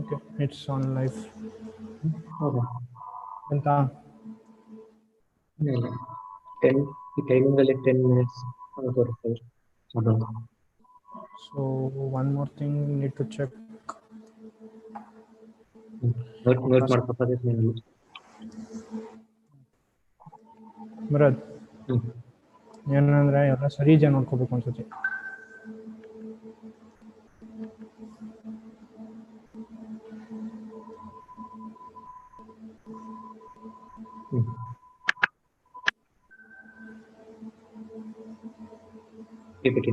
Okay, it's on live. Okay. ಎಂತ 10 timing ಅಲ್ಲಿ 10 minutes ಬರುತ್ತೆ ಅದೊಂದು. So one more thing need to check. Note ಮಾಡ್ಕೊತಾರೆ ನೀವು. ಭರತ್ ಏನಂದ್ರೆ ಎಲ್ಲ ಸರಿ ಇದೆ ನೋಡ್ಕೋಬೇಕು ಅನ್ಸುತ್ತೆ. PPT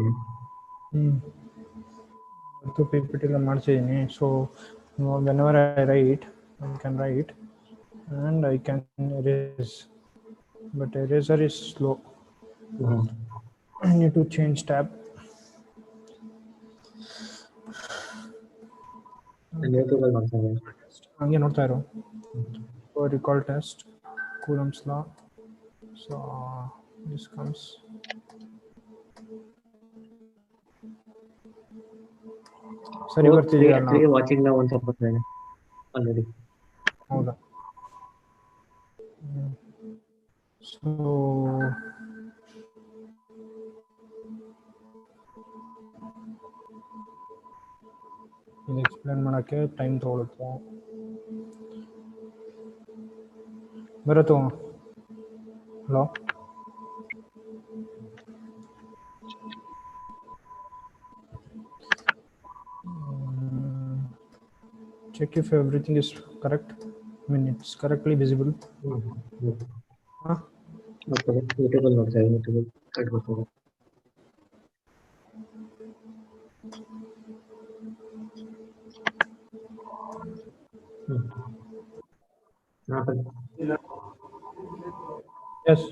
ಎಲ್ಲ ಮಾಡ್ಸಿದ್ದೀನಿ. So whenever I write, I can write and I can erase, but eraser is slow. I need to change tab. ಹಂಗೆ ನೋಡ್ತಾ ಇರು. Recall test, Coulomb's law. So this comes. ಸರಿ ಬರ್ತಿದೆಯಲ್ಲ? ವಾಚಿಂಗ್ ನಾವು ಒಂದು ಸ್ವಲ್ಪ ಆಲ್ರೆಡಿ. ಹೌದಾ? ಸೊ ಇದು ಎಕ್ಸ್ಪ್ಲೇನ್ ಮಾಡೋಕ್ಕೆ ಟೈಮ್ ತೊಗೊಳುತ್ತೆ. ಬರುತ್ತೋ? Hello, check if everything is correct. I mean it's correctly visible. Huh? YouTube ಅಲ್ಲಿ ನೋಡ್ತಾ ಇದ್ದೀನಿ. YouTube ಕಟ್ಬೇಕು. Yes.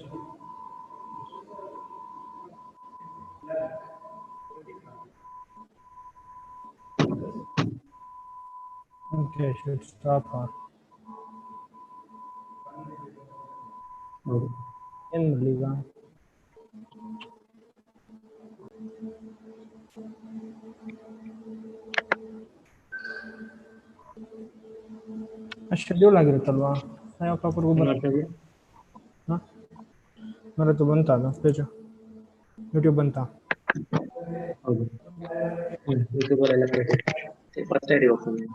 Okay, I should stop. ಏನು ಮಾಡಲಿ ಈಗ? ಶೆಡ್ಯೂಲ್ ಆಗಿರುತ್ತಲ್ವಾ? ಯಾವ ಪ್ರಾಪರ್ಗೂ ಬರುತ್ತೆ. ಹಾಂ ಬರುತ್ತೆ, ಬಂತಾ ಅದು ಪೇಜು? ಯೂಟ್ಯೂಬ್ ಬಂತಾ? ಹೌದು, ಯೂಟ್ಯೂಬಲ್ಲೆಲ್ಲ ಫಸ್ಟ್ ಐಡಿ ಓಪನ್ ಮಾಡಿ.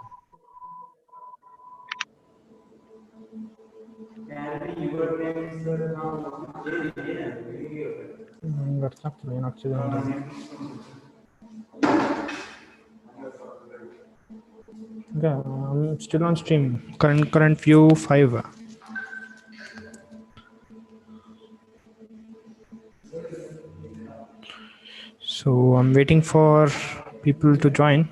ನಂಗೆ ಅರ್ಥ ಆಗ್ತಿಲ್ಲ ಏನಾಗ್ತಿದೆ ಅಂತ. Okay, I'm still on stream. Current view 5. So I'm waiting for people to join.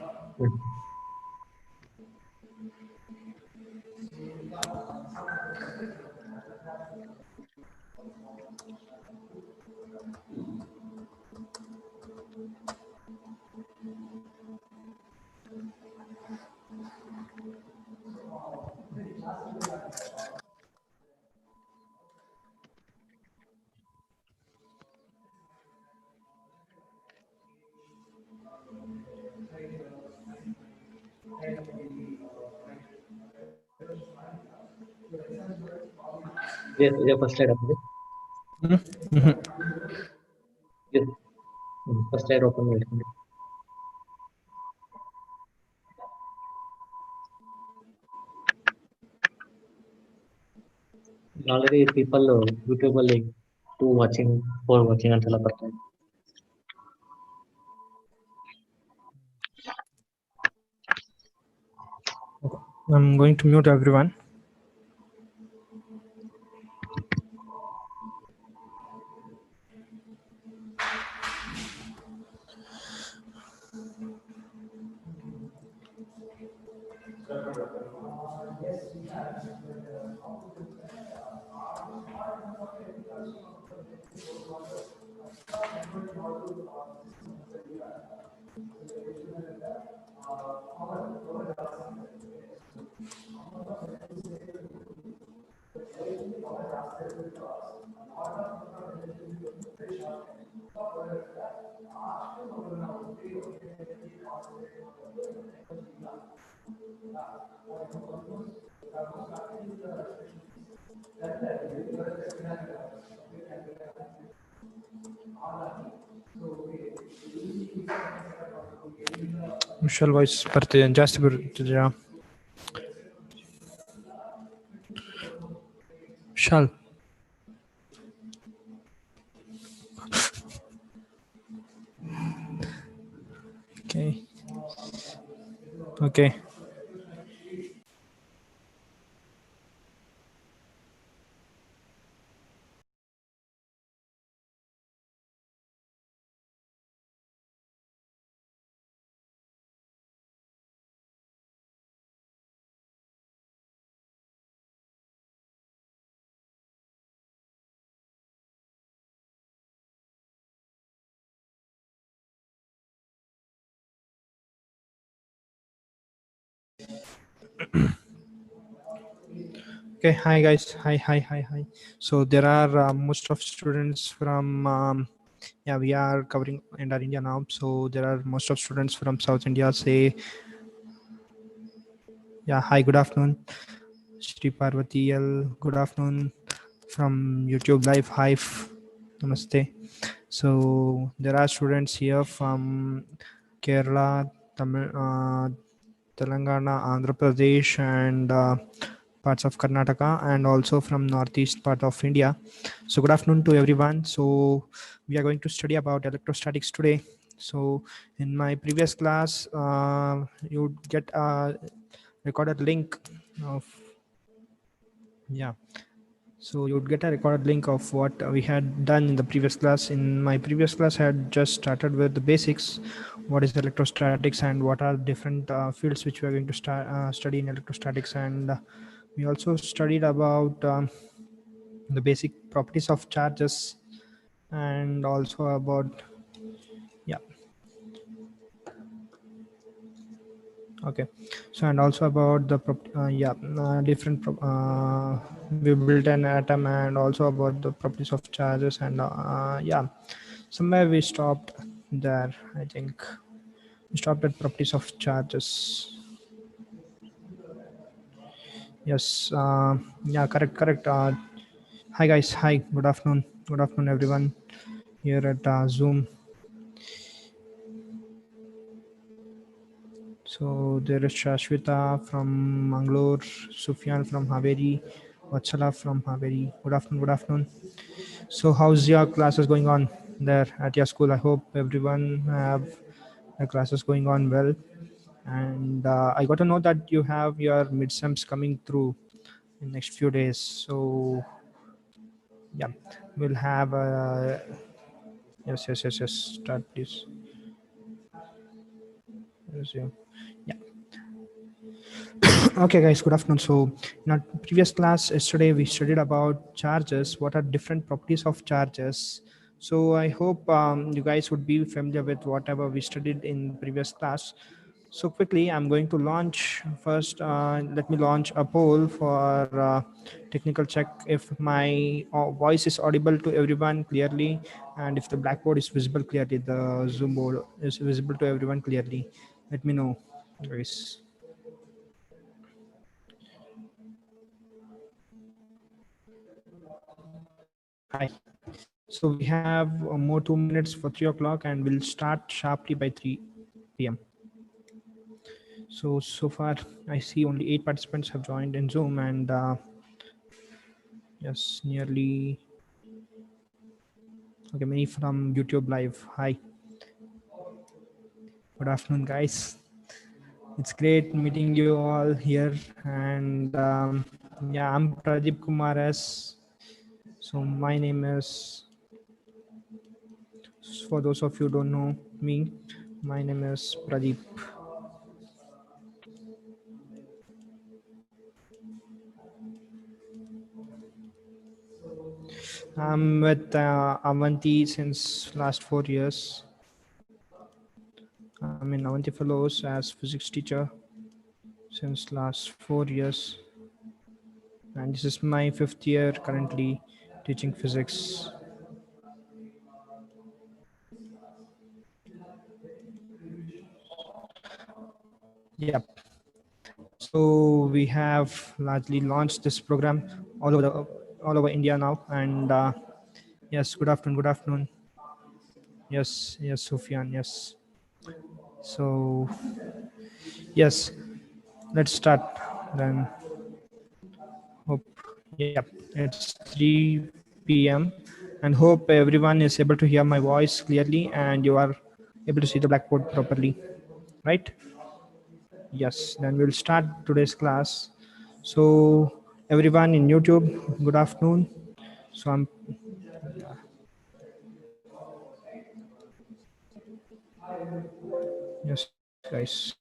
ಇದೇ ಫಸ್ಟ್ ಸ್ಲೈಡ್ ಹಾಕಿದೆ. ಫಸ್ಟ್ ಸ್ಲೈಡ್ ಓಪನ್ ಮಾಡ್ತೀನಿ. ಆಲ್ರೆಡಿ ಪೀಪಲ್ ಯೂಟ್ಯೂಬ್ ಅಲ್ಲಿ 2 ವಾಚಿಂಗ್ 4 ವಾಚಿಂಗ್ ಅಂತೆಲ್ಲ ಬರ್ತಾ ಇದೆ. I'm going to mute everyone. Visual voice ಬರ್ತಿದೆ, ಜಾಸ್ತಿ ಬರ್ತಿದೆಯಾ Vishal? Okay okay. Okay, hi guys, hi. So there are most of students from yeah, we are covering entire India now, so there are most of students from South India. Say yeah, hi, good afternoon. Shri Parvati L, good afternoon from YouTube live. Hi, namaste. So there are students here from Kerala, Tamil, Telangana, Andhra Pradesh, and parts of Karnataka, and also from northeast part of India. So good afternoon to everyone. So we are going to study about electrostatics today. So in my previous class, you would get a recorded link of, yeah, so you would get a recorded link of what we had done in the previous class. In my previous class, I had just started with the basics, what is electrostatics and what are different fields which we are going to study in electrostatics. And we also studied about the basic properties of charges, and also about, yeah, okay, so and also about the different we built an atom, and also about the properties of charges. And yeah, somewhere we stopped there, I think we stopped at properties of charges. Yes, yeah, correct. Hi guys, hi, good afternoon everyone here at Zoom. So there is Shashwita from Mangalore, Sufyan from Haveri, Vatsala from Haveri. Good afternoon. So how's your classes going on there at your school? I hope everyone have the classes going on well. And I got to know that you have your midterms coming through in next few days. So yeah, we'll have yes. Start please. Resume. Yeah. Okay guys, good afternoon. So in our previous class yesterday, we studied about charges, what are different properties of charges. So I hope you guys would be familiar with whatever we studied in previous class. So quickly, I'm going to launch first. Let me launch a poll for technical check if my voice is audible to everyone clearly, and if the blackboard is visible clearly, the Zoom board is visible to everyone clearly. Let me know, guys. Hi. So we have more 2 minutes for 3 o'clock, and we'll start sharply by 3 p.m. So far, I see only 8 participants have joined in Zoom, and yes, nearly, okay, many from YouTube live. Hi. Good afternoon, guys. It's great meeting you all here. And yeah, I'm Pradeep Kumar S. So my name is, for those of you who don't know me, my name is Pradeep. I'm with Avanti since last 4 years. I'm in Avanti Fellows as physics teacher since last 4 years. And this is my 5th year currently teaching physics. Yep. So we have largely launched this program all over all over India now. And yes, good afternoon. Good afternoon. Yes, yes, Sufyan. Yes. So yes, let's start then. Hope, yeah, it's 3 p.m. and hope everyone is able to hear my voice clearly and you are able to see the blackboard properly, right? Yes, then we'll start today's class. So everyone in YouTube, good afternoon. So I'm yes, guys.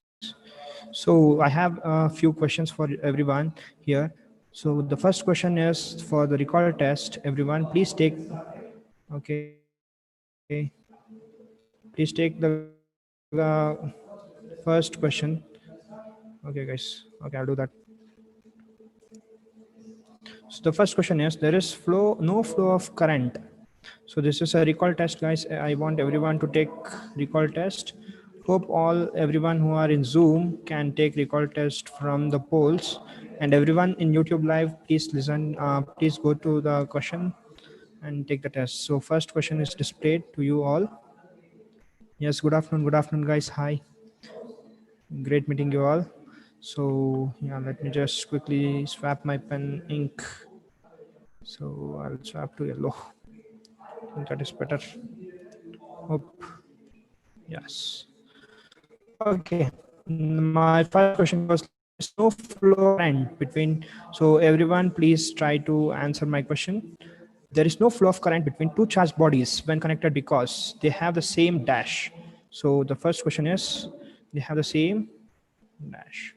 So I have a few questions for everyone here. So the first question is for the recall test. Everyone, please take. Okay, please take the first question. Okay, guys. Okay, I'll do that. So the first question is there is no flow of current. So this is a recall test, guys. I want everyone to take recall test. Hope everyone who are in Zoom can take recall test from the polls, and everyone in YouTube live, please listen. Please go to the question and take the test. So first question is displayed to you all. Yes, good afternoon. Good afternoon, guys. Hi. Great meeting you all. So yeah, let me just quickly swap my pen ink. So I'll swap to yellow. I think that is better. Hope. Yes. Okay. My first question goes like there is no flow of current between. So everyone, please try to answer my question. There is no flow of current between two charged bodies when connected because they have the same dash. So the first question is they have the same dash.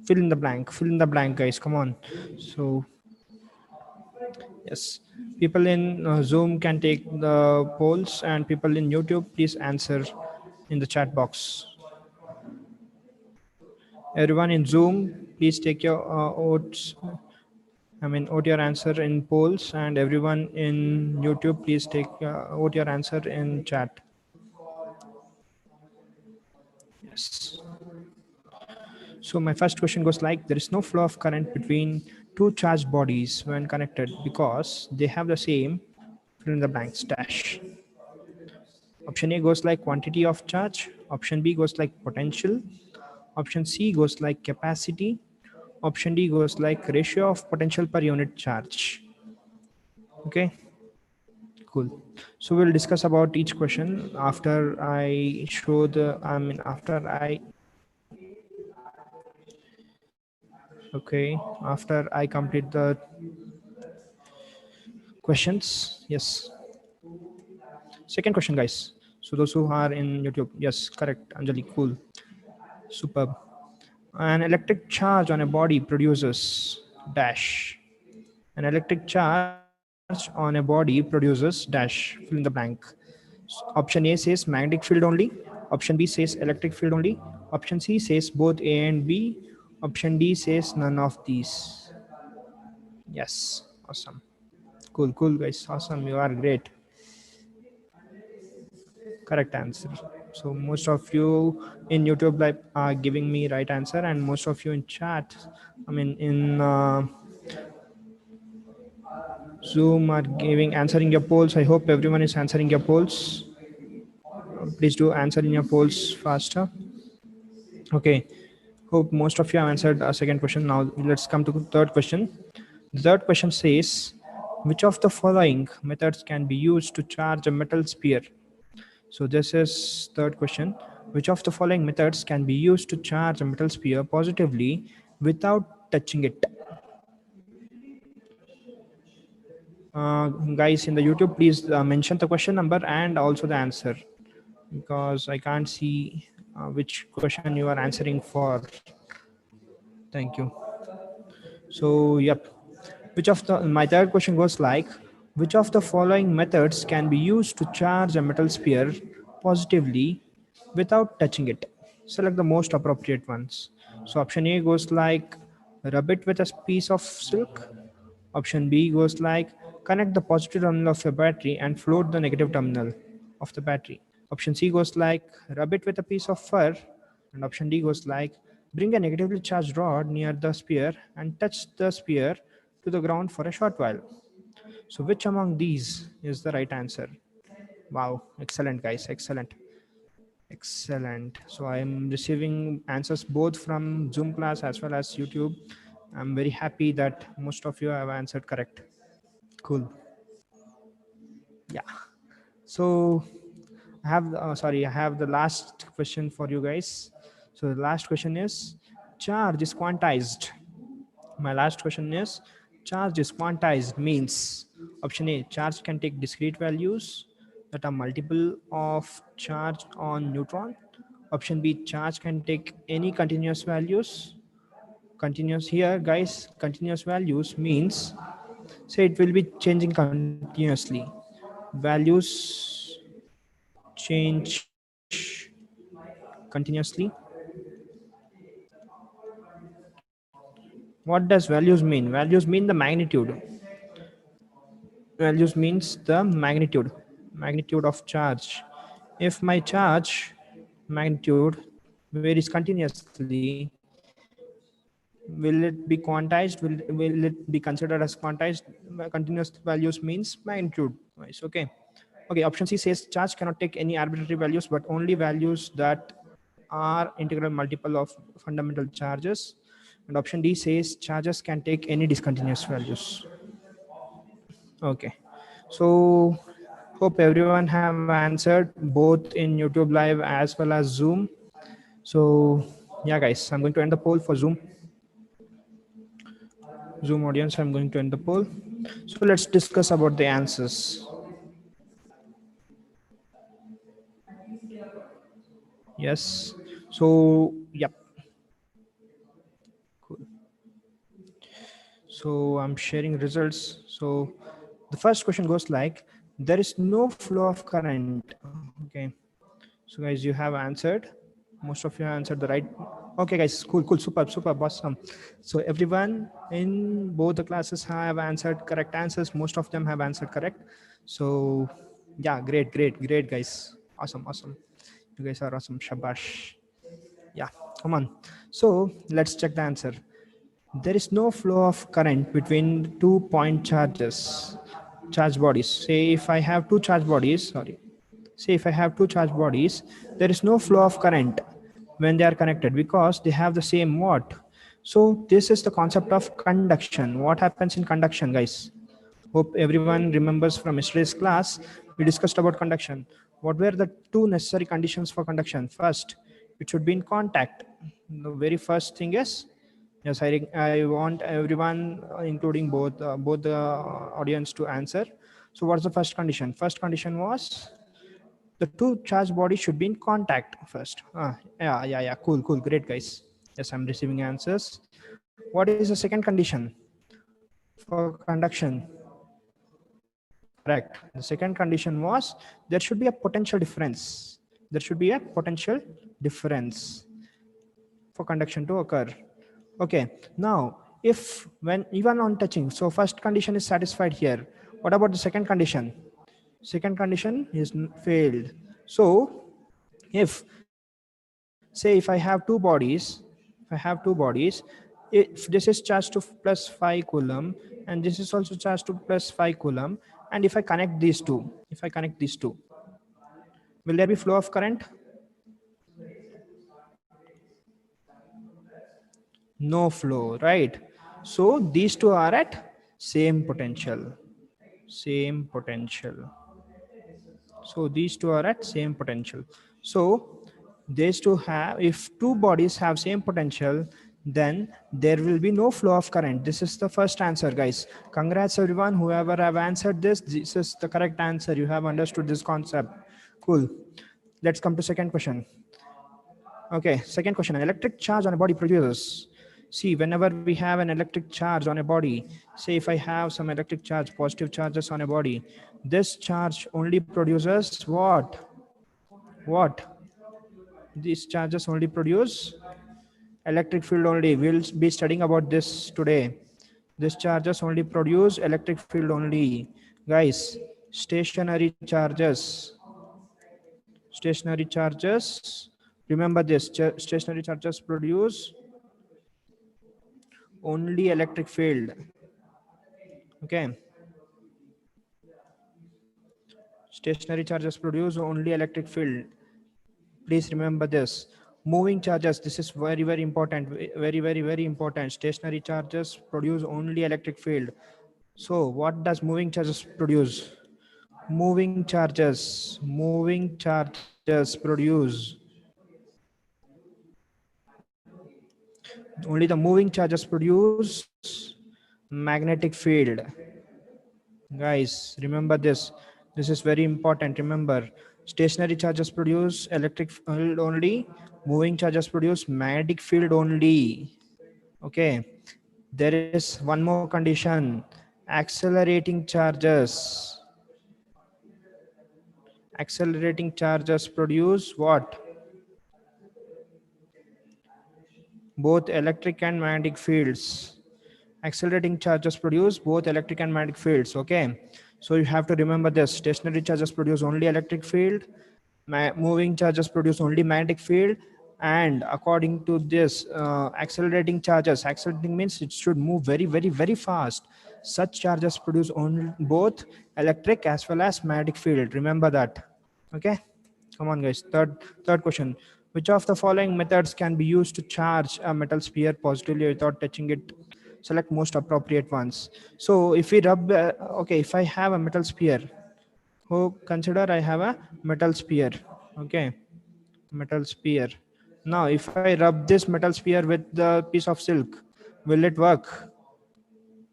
Fill in the blank. Fill in the blank, guys. Come on. So yes, people in Zoom can take the polls, and people in YouTube, please answer in the chat box. Everyone in Zoom, please take your votes. Vote your answer in polls, and everyone in YouTube, please take vote your answer in chat. Yes. So my first question goes like: there is no flow of current between two charged bodies when connected because they have the same fill in the blanks dash. Option A goes like quantity of charge. Option B goes like potential. Option C goes like capacity. Option D goes like ratio of potential per unit charge. Okay, cool. So we'll discuss about each question after I show the, after I, okay, after I complete the questions. Yes. Second question, guys. So those who are in YouTube, yes, correct, Anjali, cool, superb. An electric charge on a body produces dash. An electric charge on a body produces dash. Fill in the blank. Option A says magnetic field only. Option B says electric field only. Option C says both A and B. Option D says none of these. Yes, awesome. Cool, cool, guys. Awesome. You are great. Correct answer. So most of you in YouTube live are giving me right answer, and most of you in chat, in Zoom are giving answering your polls. I hope everyone is answering your polls. Please do answer in your polls faster. Okay. Hope most of you have answered a second question. Now let's come to the third question. The third question says, which of the following methods can be used to charge a metal sphere? So this is third question. Which of the following methods can be used to charge a metal sphere positively without touching it? Guys in the YouTube, please mention the question number and also the answer, because I can't see which question you are answering for. Thank you. So, yep. My third question goes like, which of the following methods can be used to charge a metal sphere positively without touching it? Select the most appropriate ones. So option A goes like, rub it with a piece of silk. Option B goes like, connect the positive terminal of a battery and float the negative terminal of the battery. Option C goes like, rub it with a piece of fur. And option D goes like, Bring a negatively charged rod near the sphere and touch the sphere to the ground for a short while. So, which among these is the right answer? Wow, excellent, guys, excellent. Excellent. So I am receiving answers both from Zoom class as well as YouTube. I'm very happy that most of you have answered correct. Cool. Yeah. So I have the last question for you guys. So the last question is, charge is quantized. My last question is, charge is quantized means option A, charge can take discrete values that are multiple of charge on neutron. Option B, charge can take any continuous values. Continuous here, guys, continuous values means say it will be changing continuously. Values change continuously. What does values mean? Values mean the magnitude. Values means the magnitude of charge. If my charge magnitude varies continuously, will it be quantized? Will it be considered as quantized? Continuous values means magnitude wise. Okay. Okay, option C says charge cannot take any arbitrary values but only values that are integral multiple of fundamental charges. And option D says charges can take any discontinuous values. Okay. So hope everyone have answered both in YouTube Live as well as Zoom. So yeah, guys, I'm going to end the poll for Zoom audience. I'm going to end the poll. So let's discuss about the answers. Yes. So yep. Cool. So I'm sharing results. So the first question goes like, there is no flow of current. Okay. So guys, you have answered. Most of you have answered the right. Okay, guys, cool, super, awesome. So everyone in both the classes have answered correct answers. Most of them have answered correct. So yeah, great, guys. Awesome. You guys are awesome. Shabash. Yeah, come on. So let's check the answer. There is no flow of current between 2 point charge bodies. Say if I have two charge bodies, sorry. Say if I have two charge bodies, there is no flow of current when they are connected because they have the same what. So this is the concept of conduction. What happens in conduction, guys? Hope everyone remembers from yesterday's class, we discussed about conduction. What were the two necessary conditions for conduction? First, it should be in contact. The very first thing is, yes, I want everyone, including both the audience, to answer. So what's the first condition? First condition was the two charged bodies should be in contact first. Yeah. Cool. Great, guys. Yes, I'm receiving answers. What is the second condition for conduction? Correct. The second condition was there should be a potential difference. There should be a potential difference for conduction to occur. Okay. Now, if when even on touching, so first condition is satisfied here. What about the second condition? Second condition is failed. So, if say if I have if this is charged to plus 5 coulomb and this is also charged to plus 5 coulomb, and if I connect these two, will there be flow of current? No flow, right? So these two are at same potential. Same potential. So these two are at same potential. So these two have, if two bodies have same potential, then there will be no flow of current. This is the first answer, guys. Congrats everyone, whoever have answered this is the correct answer. You have understood this concept. Cool. Let's come to second question. Okay, second question. An electric charge on a body produces. See, whenever we have an electric charge on a body, say if I have some electric charge, positive charges on a body, this charge only produces what? What? These charges only produce electric field only. We'll be studying about this today. These charges only produce electric field only. Guys, stationary charges. Stationary charges. Remember this, stationary charges produce only electric field. Okay, stationary charges produce only electric field. Please remember this. Moving charges, this is very important, very important. Stationary charges produce only electric field. So what does moving charges produce? Moving charges produce, only the moving charges produce magnetic field. Guys, remember this. This is very important. Remember, stationary charges produce electric field only. Moving charges produce magnetic field only. Okay. There is one more condition. Accelerating charges. Accelerating charges produce what? Both electric and magnetic fields. Accelerating charges produce both electric and magnetic fields. Okay, so you have to remember this. Stationary charges produce only electric field, moving charges produce only magnetic field, and according to this, accelerating means it should move very fast. Such charges produce only both electric as well as magnetic field. Remember that. Okay, come on guys. Third question. Which of the following methods can be used to charge a metal sphere positively without touching it? Select most appropriate ones. So if we rub, okay, if I have a metal sphere, who consider I have a metal sphere. Okay, metal sphere. Now if I rub this metal sphere with the piece of silk, will it work?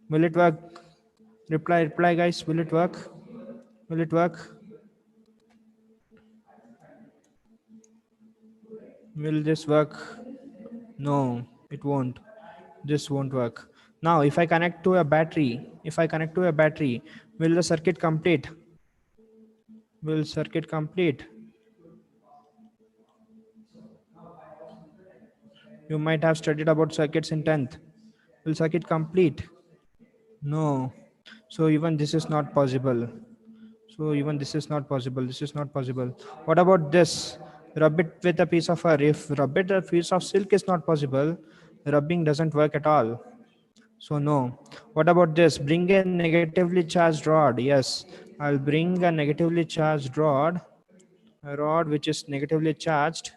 Will it work? Reply guys, will it work? Will it work? Will this work? No, it won't. This won't work. Now if I connect to a battery, will the circuit complete? Will circuit complete? You might have studied about circuits in 10th. Will circuit complete? No. So even this is not possible. This is not possible. What about this? Rub it with a piece of a if rub it a piece of silk is not possible. Rubbing doesn't work at all. So no. What about this? Bring a negatively charged rod. Yes, I'll bring a negatively charged rod. A rod which is negatively charged.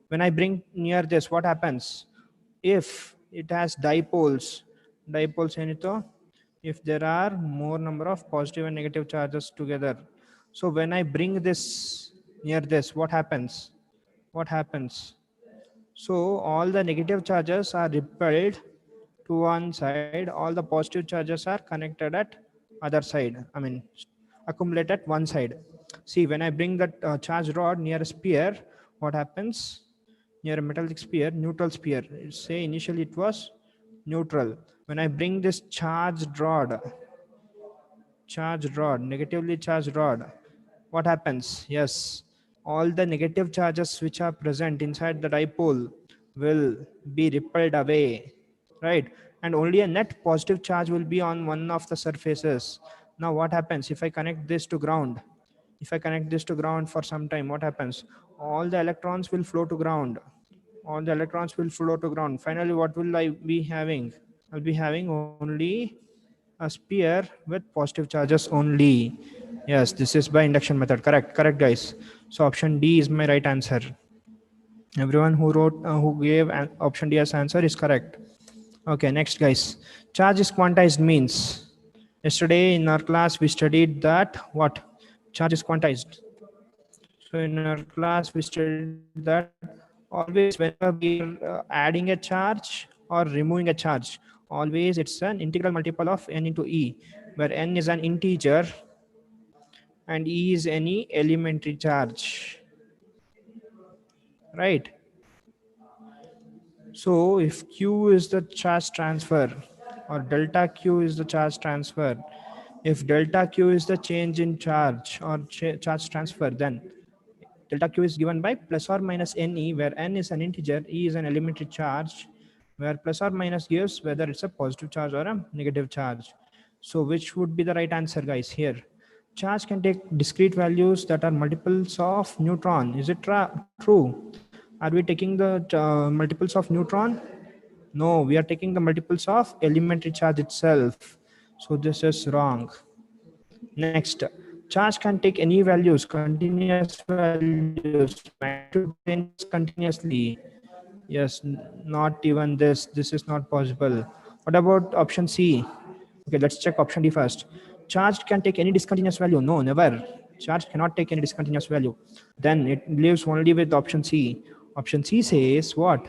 When I bring near this, what happens? If it has dipoles ಏನito? If there are more number of positive and negative charges together. So when I bring this near this, what happens? So all the negative charges are repelled to one side, all the positive charges are connected at other side. I mean, accumulate at one side. See, when I bring that charged rod near a sphere, what happens? Near a metallic sphere, neutral sphere. Say initially it was neutral. When I bring this negatively charged rod, what happens? Yes, all the negative charges which are present inside the dipole will be repelled away, right? And only a net positive charge will be on one of the surfaces. Now what happens if I connect this to ground? If I connect this to ground for some time, what happens? All the electrons will flow to ground. Finally, what will I be having? I'll be having only a sphere with positive charges only. Yes, this is by induction method. Correct guys. So option D is my right answer. Everyone who gave an option D as answer is correct. Okay, next guys. Charge is quantized means. Yesterday in our class we studied that what? Charge is quantized. So in our class we studied that always whenever we are adding a charge or removing a charge, always it's an integral multiple of n into e, where n is an integer and e is any elementary charge, right? So if q is the charge transfer or delta q is the charge transfer, if delta q is the change in charge or charge transfer, then delta q is given by plus or minus ne, where n is an integer, e is an elementary charge, where plus or minus gives whether it's a positive charge or a negative charge. So which would be the right answer guys here? Charge can take discrete values that are multiples of neutron. Is it true? Are we taking the multiples of neutron? No, we are taking the multiples of elementary charge itself. So this is wrong. Next, charge can take any values, continuous values, magnitude changes continuously. Yes, not even this. This is not possible. What about option C? Okay, let's check option D first. Charge can take any discontinuous value. No, never. Charge cannot take any discontinuous value. Then it leaves only with option C. Option C says what?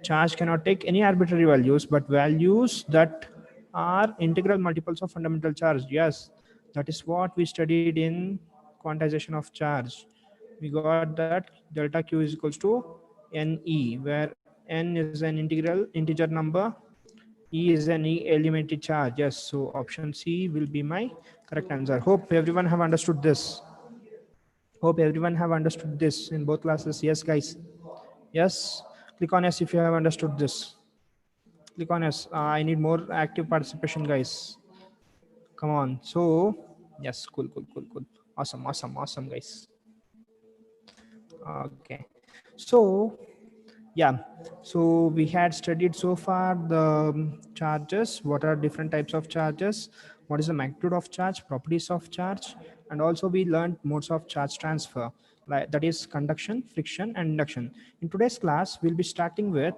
Charge cannot take any arbitrary values, but values that are integral multiples of fundamental charge. Yes, that is what we studied in quantization of charge. We got that delta Q is equals to NE, where N is an integer number, E is an elementary charge. Yes, so option C will be my correct answer. Hope everyone have understood this. Hope everyone have understood this in both classes. Yes, guys. Yes. Click on yes if you have understood this. Click on yes. I need more active participation, guys. Come on. So yes, cool, cool, cool, cool. Awesome, awesome, awesome, guys. Okay. So yeah, so we had studied so far the charges, what are different types of charges, what is the magnitude of charge, properties of charge, and also we learned modes of charge transfer, like that is conduction, friction, and induction. In today's class we'll be starting with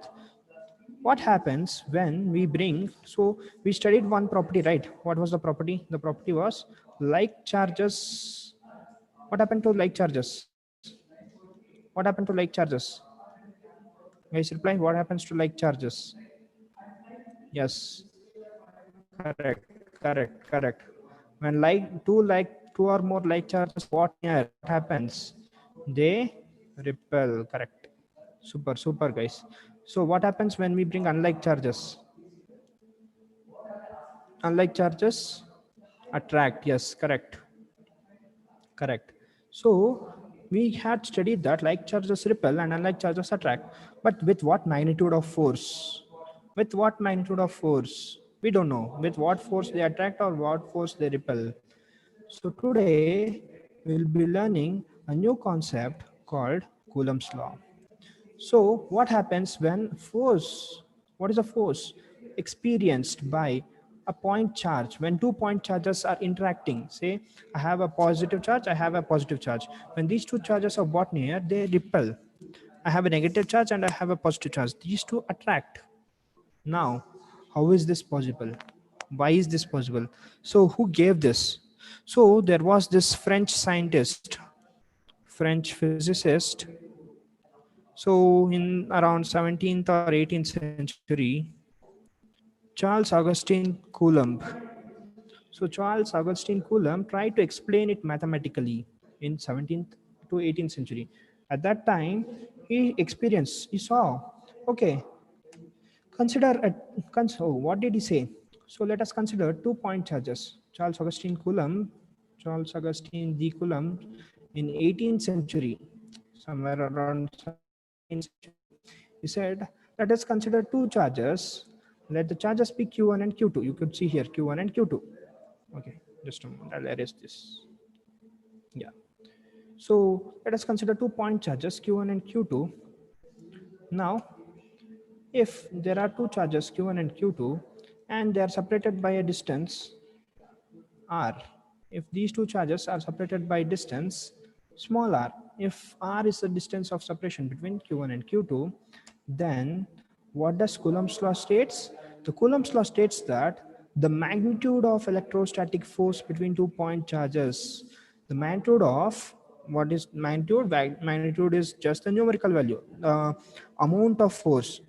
what happens when we bring, so we studied one property, right? What was the property? The property was like charges. What happened to like charges? What happened to like charges? Guys, reply. What happens to like charges? Yes, correct. When two or more like charges brought near, what happens? They repel. Correct. Super, guys. So what happens when we bring unlike charges? Unlike charges attract. Yes, correct. So we had studied that like charges repel and unlike charges attract, but with what magnitude of force? With what magnitude of force? We don't know. With what force they attract or what force they repel. So today we'll be learning a new concept called Coulomb's law. So what happens when force, what is a force experienced by a point charge when 2 point charges are interacting? Say I have a positive charge, I have a positive charge. When these two charges are brought near, they repel. I have a negative charge and I have a positive charge. These two attract. Now, how is this possible? Why is this possible? So who gave this? So there was this French scientist, French physicist. So in around 17th or 18th century, Charles Augustine Coulomb. So Charles Augustine Coulomb tried to explain it mathematically in 17th to 18th century. At that time, he saw, okay, consider what did he say? So let us consider 2 point charges. Charles Augustine de Coulomb in 18th century, somewhere around 17th century. He said, let us consider two charges. Let the charges be Q1 and Q2. You could see here Q1 and Q2. Okay, just a moment. I'll erase this. Yeah. So let us consider 2 point charges Q1 and Q2. Now, if there are two charges Q1 and Q2 and they are separated by a distance r, if these two charges are separated by distance small r, if r is the distance of separation between Q1 and Q2, then what does Coulomb's law states? The Coulomb's law states that the magnitude of electrostatic force between 2 point charges, the magnitude of, what is magnitude? Magnitude is just the numerical value, the amount of force.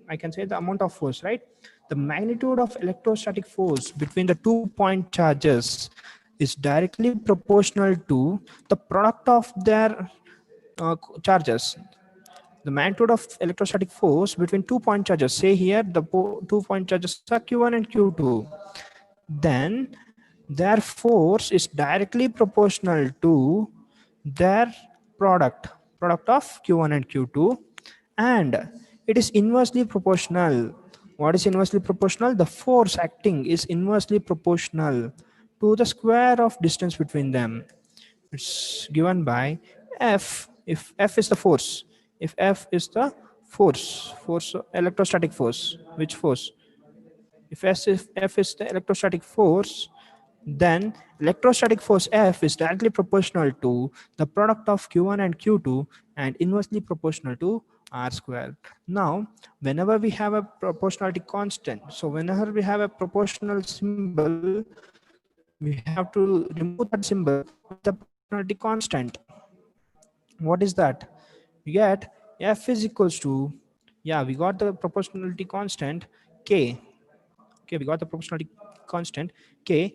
I can say the amount of force, right? The magnitude of electrostatic force between the 2 point charges is directly proportional to the product of their charges. The magnitude of electrostatic force between 2 point charges, say here the 2 point charges are Q1 and Q2, then their force is directly proportional to their product of Q1 and Q2, and it is inversely proportional. What is inversely proportional? The force acting is inversely proportional to the square of distance between them. It's given by F. If F is the force, if F is the force, electrostatic force. Which force? If F is the electrostatic force, then electrostatic force F is directly proportional to the product of Q1 and Q2 and inversely proportional to R square. Now, whenever we have a proportionality constant, so whenever we have a proportional symbol, we have to remove that symbol with the proportionality constant. What is that? We get F is equals to, yeah, we got the proportionality constant K. Okay, we got the proportionality constant K.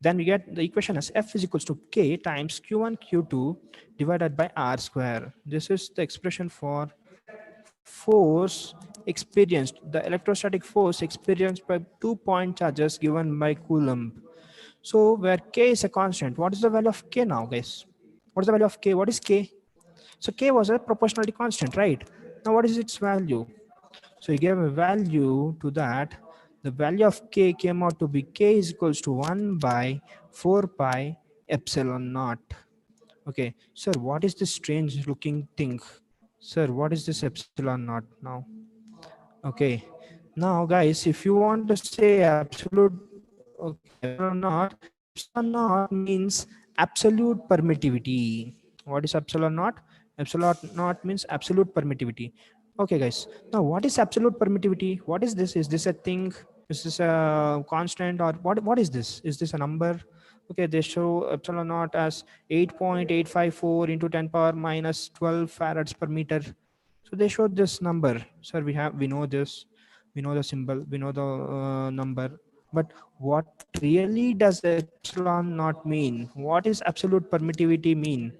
Then we get the equation as F is equals to K times Q1 Q2 divided by R square. This is the expression for force experienced, the electrostatic force experienced by 2 point charges given by Coulomb. So where K is a constant, what is the value of K now, guys? What is the value of K? What is K? So K was a proportionality constant, right? Now what is its value? So you gave a value to that. The value of K came out to be K is equals to 1 by 4 pi epsilon naught. Okay, sir, what is this strange looking thing? Sir, what is this epsilon naught now? Okay, now guys, if you want to say absolute, okay, epsilon naught means absolute permittivity. What is epsilon naught? Epsilon naught means absolute permittivity. Okay, guys, now what is absolute permittivity? What is this? Is this a thing? Is this a constant, or what is this? Is this a number? Okay, they show epsilon naught as 8.854 into 10 power minus 12 farads per meter. So they showed this number. Sir, we know this, we know the symbol, we know the number, but what really does epsilon naught mean? What is absolute permittivity mean?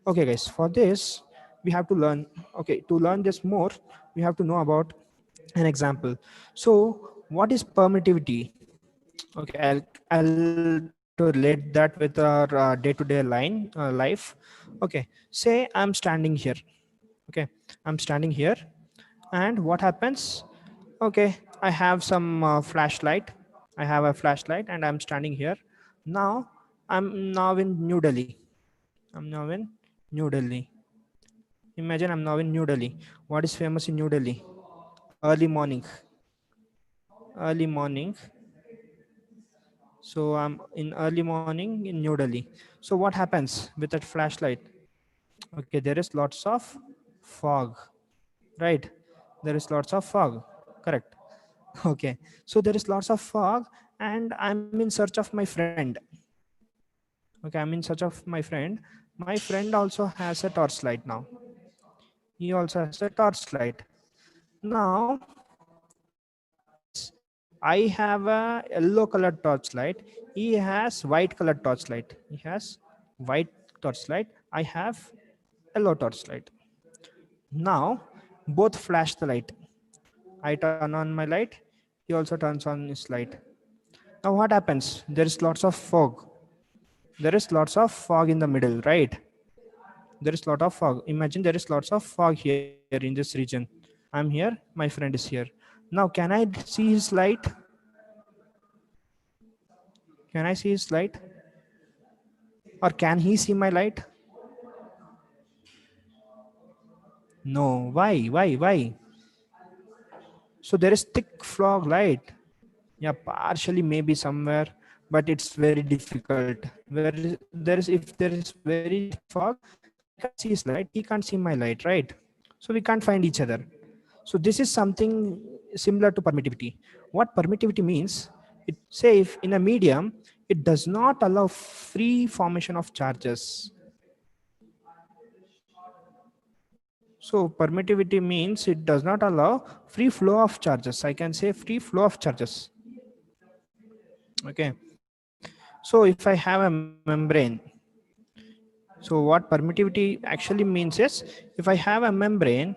Okay, guys, for this we have to learn. Okay, to learn this more, we have to know about an example. So what is permittivity? Okay, I'll try to relate that with our day-to-day line life. Okay, say I'm standing here. Okay, I'm standing here, and what happens? Okay, I have some flashlight. I have a flashlight, and I'm standing here. Now I'm now in New Delhi. I'm now in New Delhi. Imagine I'm now in New Delhi. What is famous in New Delhi? Early morning. Early morning. So I'm in early morning in New Delhi. So what happens with that flashlight? Okay, there is lots of fog, right? There is lots of fog, correct? Okay, so there is lots of fog, and I'm in search of my friend. Okay, I'm in search of my friend. My friend also has a torchlight now. He also has a torchlight. Now, guys, I have a yellow colored torchlight. He has white colored torchlight. He has white torchlight. I have yellow torchlight. Now, both flash the light. I turn on my light. He also turns on his light. Now, what happens? There is lots of fog. There is lots of fog in the middle, right? There is lot of fog. Imagine there is lots of fog here in this region. I'm here, my friend is here. Now, can I see his light? Can I see his light? Or can he see my light? No. Why? So there is thick fog light. Yeah, partially maybe somewhere, but it's very difficult. Where there is, if there is very thick fog, I can't see his light, he can't see my light, right? So we can't find each other. So this is something similar to permittivity. What permittivity means, it say if in a medium, it does not allow free formation of charges. So permittivity means it does not allow free flow of charges. I can say free flow of charges. Okay. So if I have a membrane, so what permittivity actually means is, if I have a membrane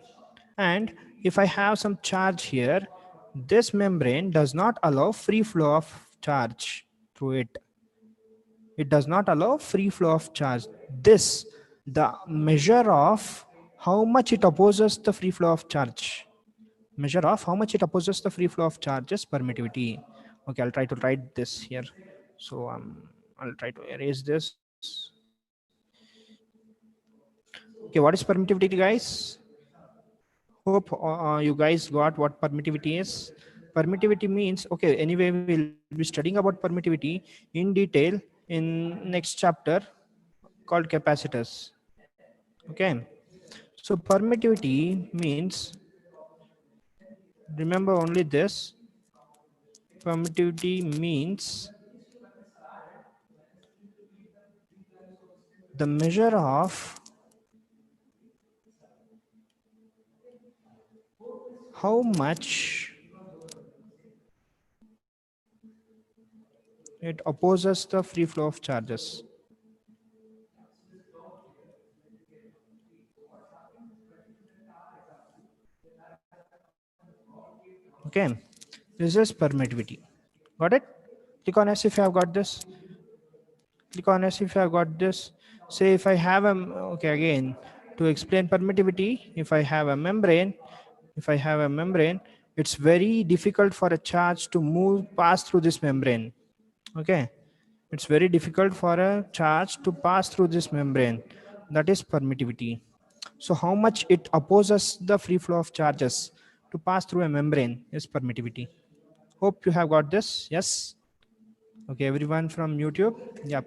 and if I have some charge here, this membrane does not allow free flow of charge through it. It does not allow free flow of charge. This, the measure of how much it opposes the free flow of charge. Measure of how much it opposes the free flow of charge is permittivity. Okay, I'll try to write this here. So I'll try to erase this. Okay, what is permittivity, guys? Hope you guys got what permittivity is. Permittivity means, okay, anyway we'll be studying about permittivity in detail in next chapter called capacitors. Okay, so permittivity means, remember only this, permittivity means the measure of how much it opposes the free flow of charges. Okay, this is permittivity. Got it? Click on S if you have got this. Click on S if you have got this. Say if I have a, okay, again, to explain permittivity, if I have a membrane, it's very difficult for a charge to pass through this membrane. Okay, it's very difficult for a charge to pass through this membrane. That is permittivity. So how much it opposes the free flow of charges to pass through a membrane is permittivity. Hope you have got this. Yes. Okay, everyone from YouTube. Yep.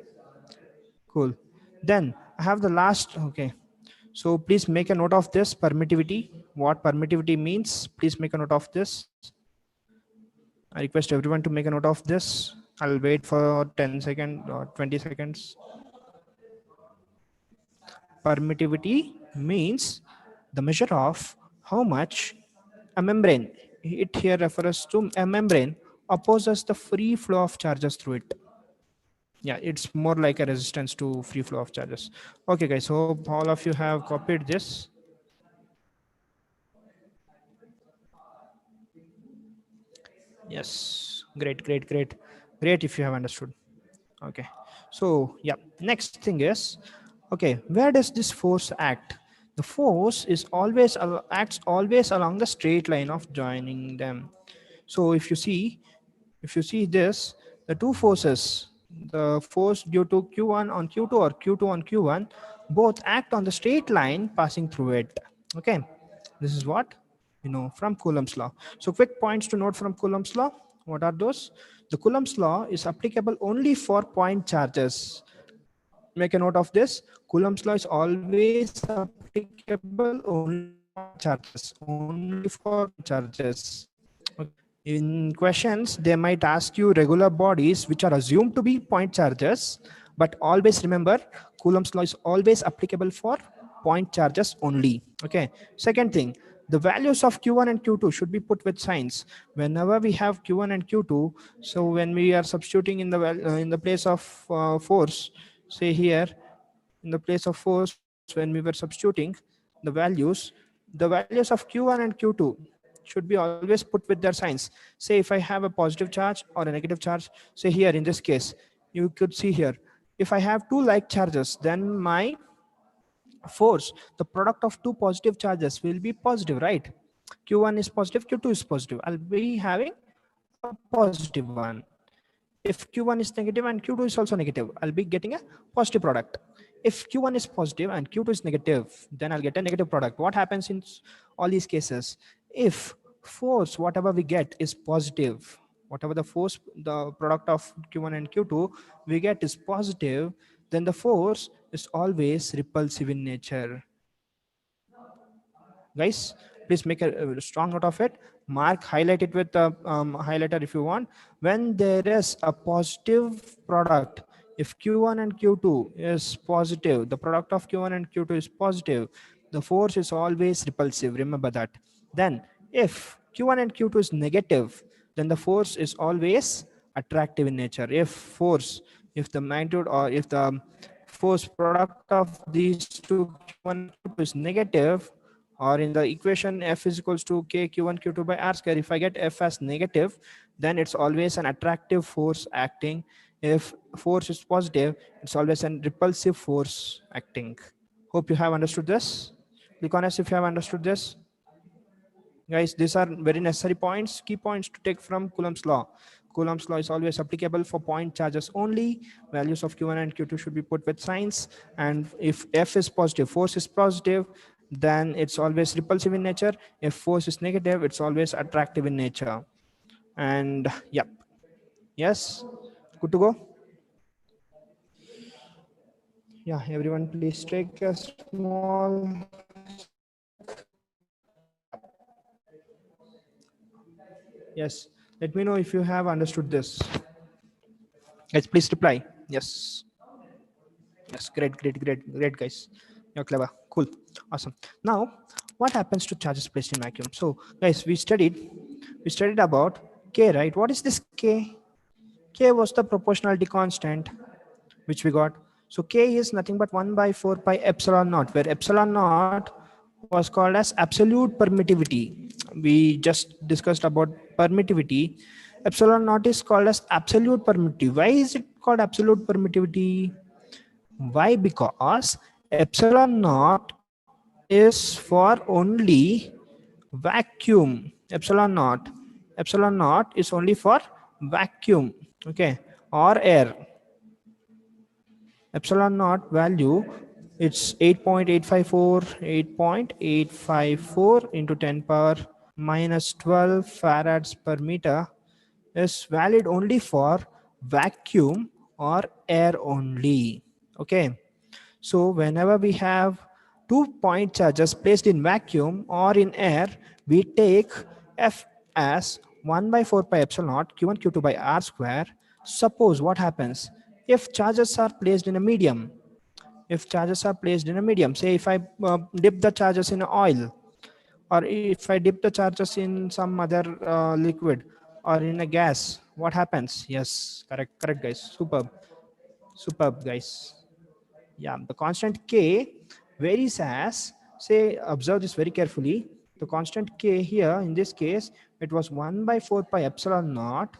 Cool. Then I have the last. Okay. So please make a note of this permittivity. What permittivity means, please make a note of this. I request everyone to make a note of this. I'll wait for 10 seconds or 20 seconds. Permittivity means the measure of how much a membrane, it here refers to a membrane, opposes the free flow of charges through it. Yeah, it's more like a resistance to free flow of charges. Okay guys, hope all of you have copied this. Yes, great if you have understood. Okay, so yeah, next thing is, okay, where does this force act? The force is always acts always along the straight line of joining them. So if you see this, the two forces, the force due to q1 on q2 or q2 on q1, both act on the straight line passing through it. Okay, this is what you know from Coulomb's law. So quick points to note from Coulomb's law. What are those? The Coulomb's law is applicable only for point charges. Make a note of this. Coulomb's law is always applicable only for point charges. Only for point charges. Okay. In questions, they might ask you regular bodies which are assumed to be point charges, but always remember Coulomb's law is always applicable for point charges only. Okay. Second thing, the values of q1 and q2 should be put with signs whenever we have q1 and q2. So when we are substituting in the place of force, say here, in the place of force, when we were substituting the values of q1 and q2 should be always put with their signs. Say if I have a positive charge or a negative charge, say here in this case, you could see here, if I have two like charges, then my force, the product of two positive charges, will be positive, right? q1 is positive, q2 is positive. I'll be having a positive one. If q1 is negative and q2 is also negative, I'll be getting a positive product. If q1 is positive and q2 is negative, then I'll get a negative product. What happens in all these cases? If force, whatever we get, is positive, whatever the force, the product of q1 and q2 we get is positive, then the force is always repulsive in nature. Guys, please make a strong note of it. Mark, highlight it with a highlighter if you want. When there is a positive product, if q1 and q2 is positive, the product of q1 and q2 is positive, the force is always repulsive, remember that. Then if q1 and q2 is negative, then the force is always attractive in nature. If the magnitude, or if the force product of these two q1 and q2 is negative, or in the equation f is equals to k q1 q2 by r square, if I get f as negative, then it's always an attractive force acting. If force is positive, it's always an repulsive force acting. Hope you have understood this. Click on us if you have understood this. Guys, these are very necessary points, key points to take from Coulomb's law. Coulomb's law is always applicable for point charges only. Values of q1 and q2 should be put with signs. And if f is positive, force is positive, then it's always repulsive in nature. If force is negative, it's always attractive in nature. And yep, yes, good to go. Yeah, everyone please take a small sec. Yep. Yes, let me know if you have understood this. Guys, please reply. Yes. Yes, great, guys. You're clever. Cool. Awesome. Now, what happens to charges placed in vacuum? So, guys, we studied about K, right? What is this K? K was the proportionality constant which we got. So K is nothing but 1 by 4 pi epsilon naught, where epsilon naught was called as absolute permittivity. We just discussed about permittivity. Epsilon naught is called as absolute permittivity. Why is it called absolute permittivity? Why? Because epsilon naught is for only vacuum. Epsilon naught is only for vacuum, okay, or air. Epsilon naught value, it's 8.854 into 10 power minus 12 farads per meter is valid only for vacuum or air only. Okay, so whenever we have 2-point charges placed in vacuum or in air, we take F as 1 by 4 pi epsilon naught q1 q2 by r square. Suppose what happens if charges are placed in a medium? If charges are placed in a medium, say if I dip the charges in oil, or if I dip the charges in some other liquid or in a gas, what happens? Yes, correct guys, superb guys. Yeah, the constant K varies as, say, observe this very carefully. The constant K here, in this case, it was 1 by 4 pi epsilon naught.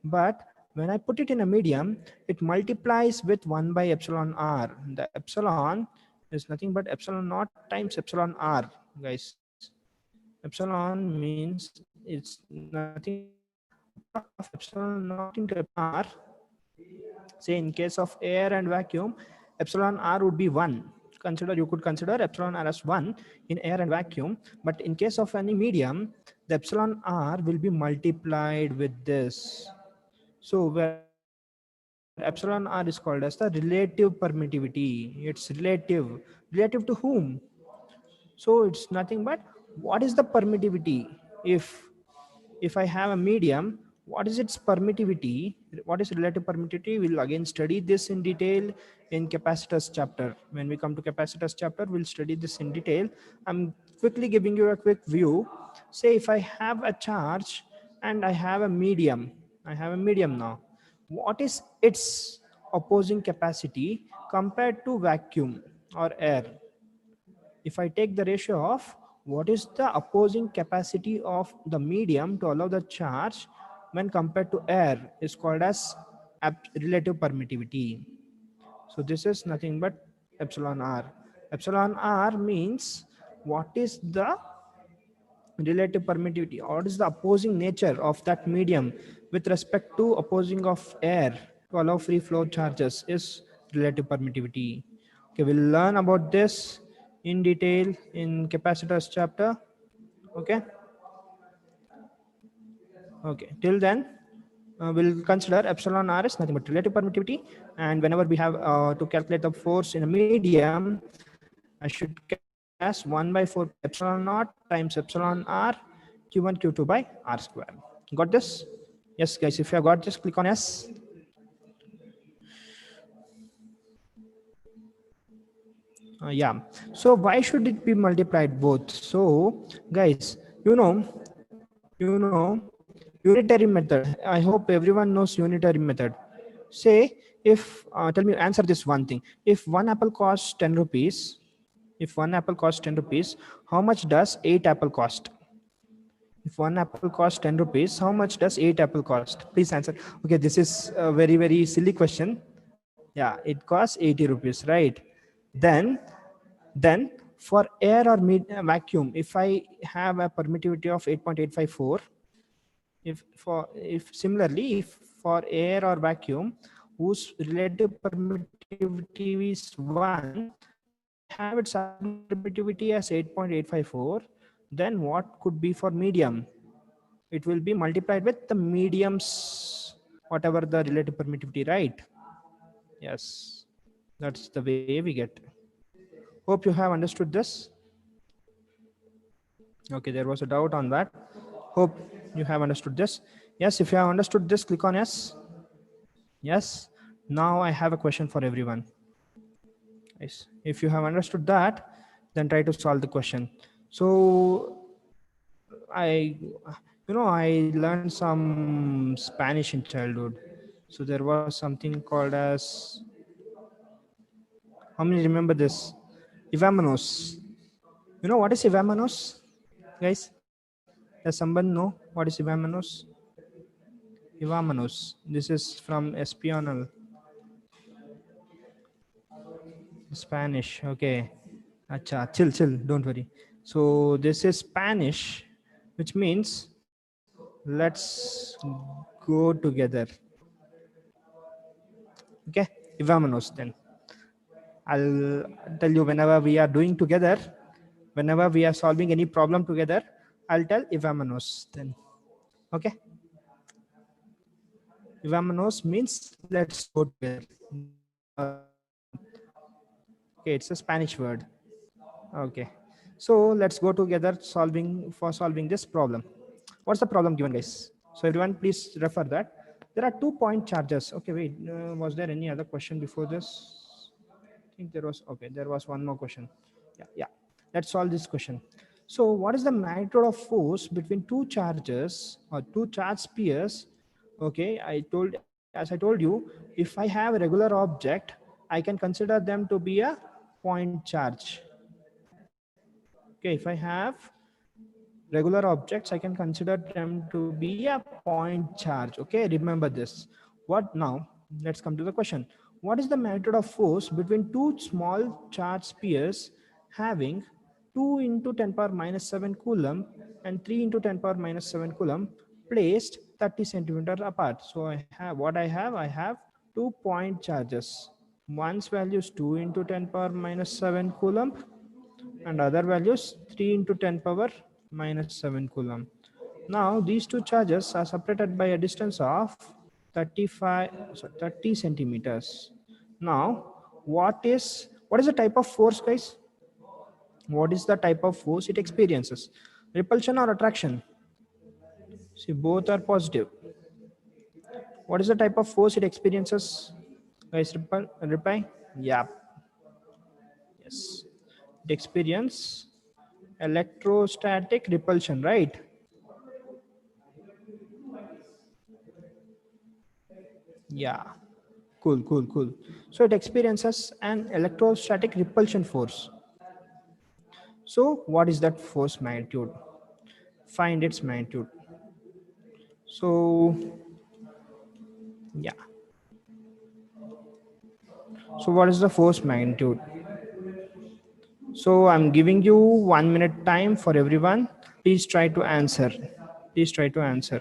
But when I put it in a medium, it multiplies with 1 by epsilon r. The epsilon is nothing but epsilon naught times epsilon r, guys. Epsilon means it's nothing but product of epsilon naught into epsilon r. Say in case of air and vacuum, epsilon r would be 1. You could consider epsilon r as 1 in air and vacuum, but in case of any medium, the epsilon r will be multiplied with this. So where epsilon r is called as the relative permittivity. It's relative to whom? So it's nothing but what is the permittivity? If I have a medium, what is its permittivity? What is relative permittivity? We'll again study this in detail in capacitors chapter. When we come to capacitors chapter, we'll study this in detail. I'm quickly giving you a quick view. Say if I have a charge and I have a medium now. What is its opposing capacity compared to vacuum or air? If I take the ratio of what is the opposing capacity of the medium to allow the charge when compared to air is called as relative permittivity. So this is nothing but epsilon r. Epsilon r means what is the relative permittivity, or what is the opposing nature of that medium with respect to opposing of air to allow free flow charges is relative permittivity. Okay, we'll learn about this in detail in capacitors chapter. Okay, till then we'll consider epsilon r is nothing but relative permittivity, and whenever we have to calculate the force in a medium, I should calculate it as 1 by 4 pi epsilon naught times epsilon r q1 q2 by r square. Got this? Yes guys, if you have got this, click on yes. Yeah, so why should it be multiplied both? So guys, unitary method. I hope everyone knows unitary method. Say if tell me, answer this one thing. If one apple costs 10 rupees, how much does 8 apple cost? If one apple costs 10 rupees, how much does 8 apple cost? Please answer. Okay, this is a very silly question. Yeah, it costs 80 rupees, right? Then then for air or vacuum, if I have a permittivity of 8.854, if similarly, if for air or vacuum whose relative permittivity is 1, have its absolute permittivity as 8.854, then what could be for medium? It will be multiplied with the medium's whatever the relative permittivity, right? Yes, that's the way we get. Hope you have understood this. Okay, there was a doubt on that. Hope you have understood this. Yes, if you have understood this, click on yes. Yes. Now I have a question for everyone. Yes. If you have understood that, then try to solve the question. So I, I learned some Spanish in childhood. So there was something called as, how many remember this? Ivamanos. You know what is Ivamanos, guys? Does someone know what is Ivamanos? Ivamanos. This is from Espanol, Spanish. Okay. Acha, chill, chill. Don't worry. So this is Spanish, which means let's go together. Okay. Ivamanos then. I'll tell you whenever we are doing together, whenever we are solving any problem together, I'll tell Ivamanos then. Okay. Ivamanos means let's go together. Okay, it's a Spanish word. Okay. So let's go together solving this problem. What's the problem given, guys? So everyone please refer that. There are 2-point charges. Okay, wait. Was there any other question before this? I think there was. Okay, there was one more question. Yeah. Let's solve this question. So what is the magnitude of force between two charges or two charge spheres? Okay, as I told you, if I have a regular object, I can consider them to be a point charge. Okay, if I have regular objects, I can consider them to be a point charge. Okay, remember this. What now? Let's come to the question. What is the magnitude of force between two small charge spheres having 2 into 10 power minus 7 coulomb and 3 into 10 power minus 7 coulomb placed 30 centimeter apart? So I have what I have 2-point charges. One's value is 2 into 10 power minus 7 coulomb and other values 3 into 10 power minus 7 coulomb. Now these two charges are separated by a distance of 30 centimeters. Now what is the type of force, guys? What is the type of force it experiences? Repulsion or attraction? See, both are positive. What is the type of force it experiences? Guys, reply. Yeah. Yes. It experience electrostatic repulsion, right? Yeah. Cool. So it experiences an electrostatic repulsion force. So what is that force magnitude? Find its magnitude. So yeah. So what is the force magnitude? So I'm giving you 1 minute time for everyone. Please try to answer. Please try to answer.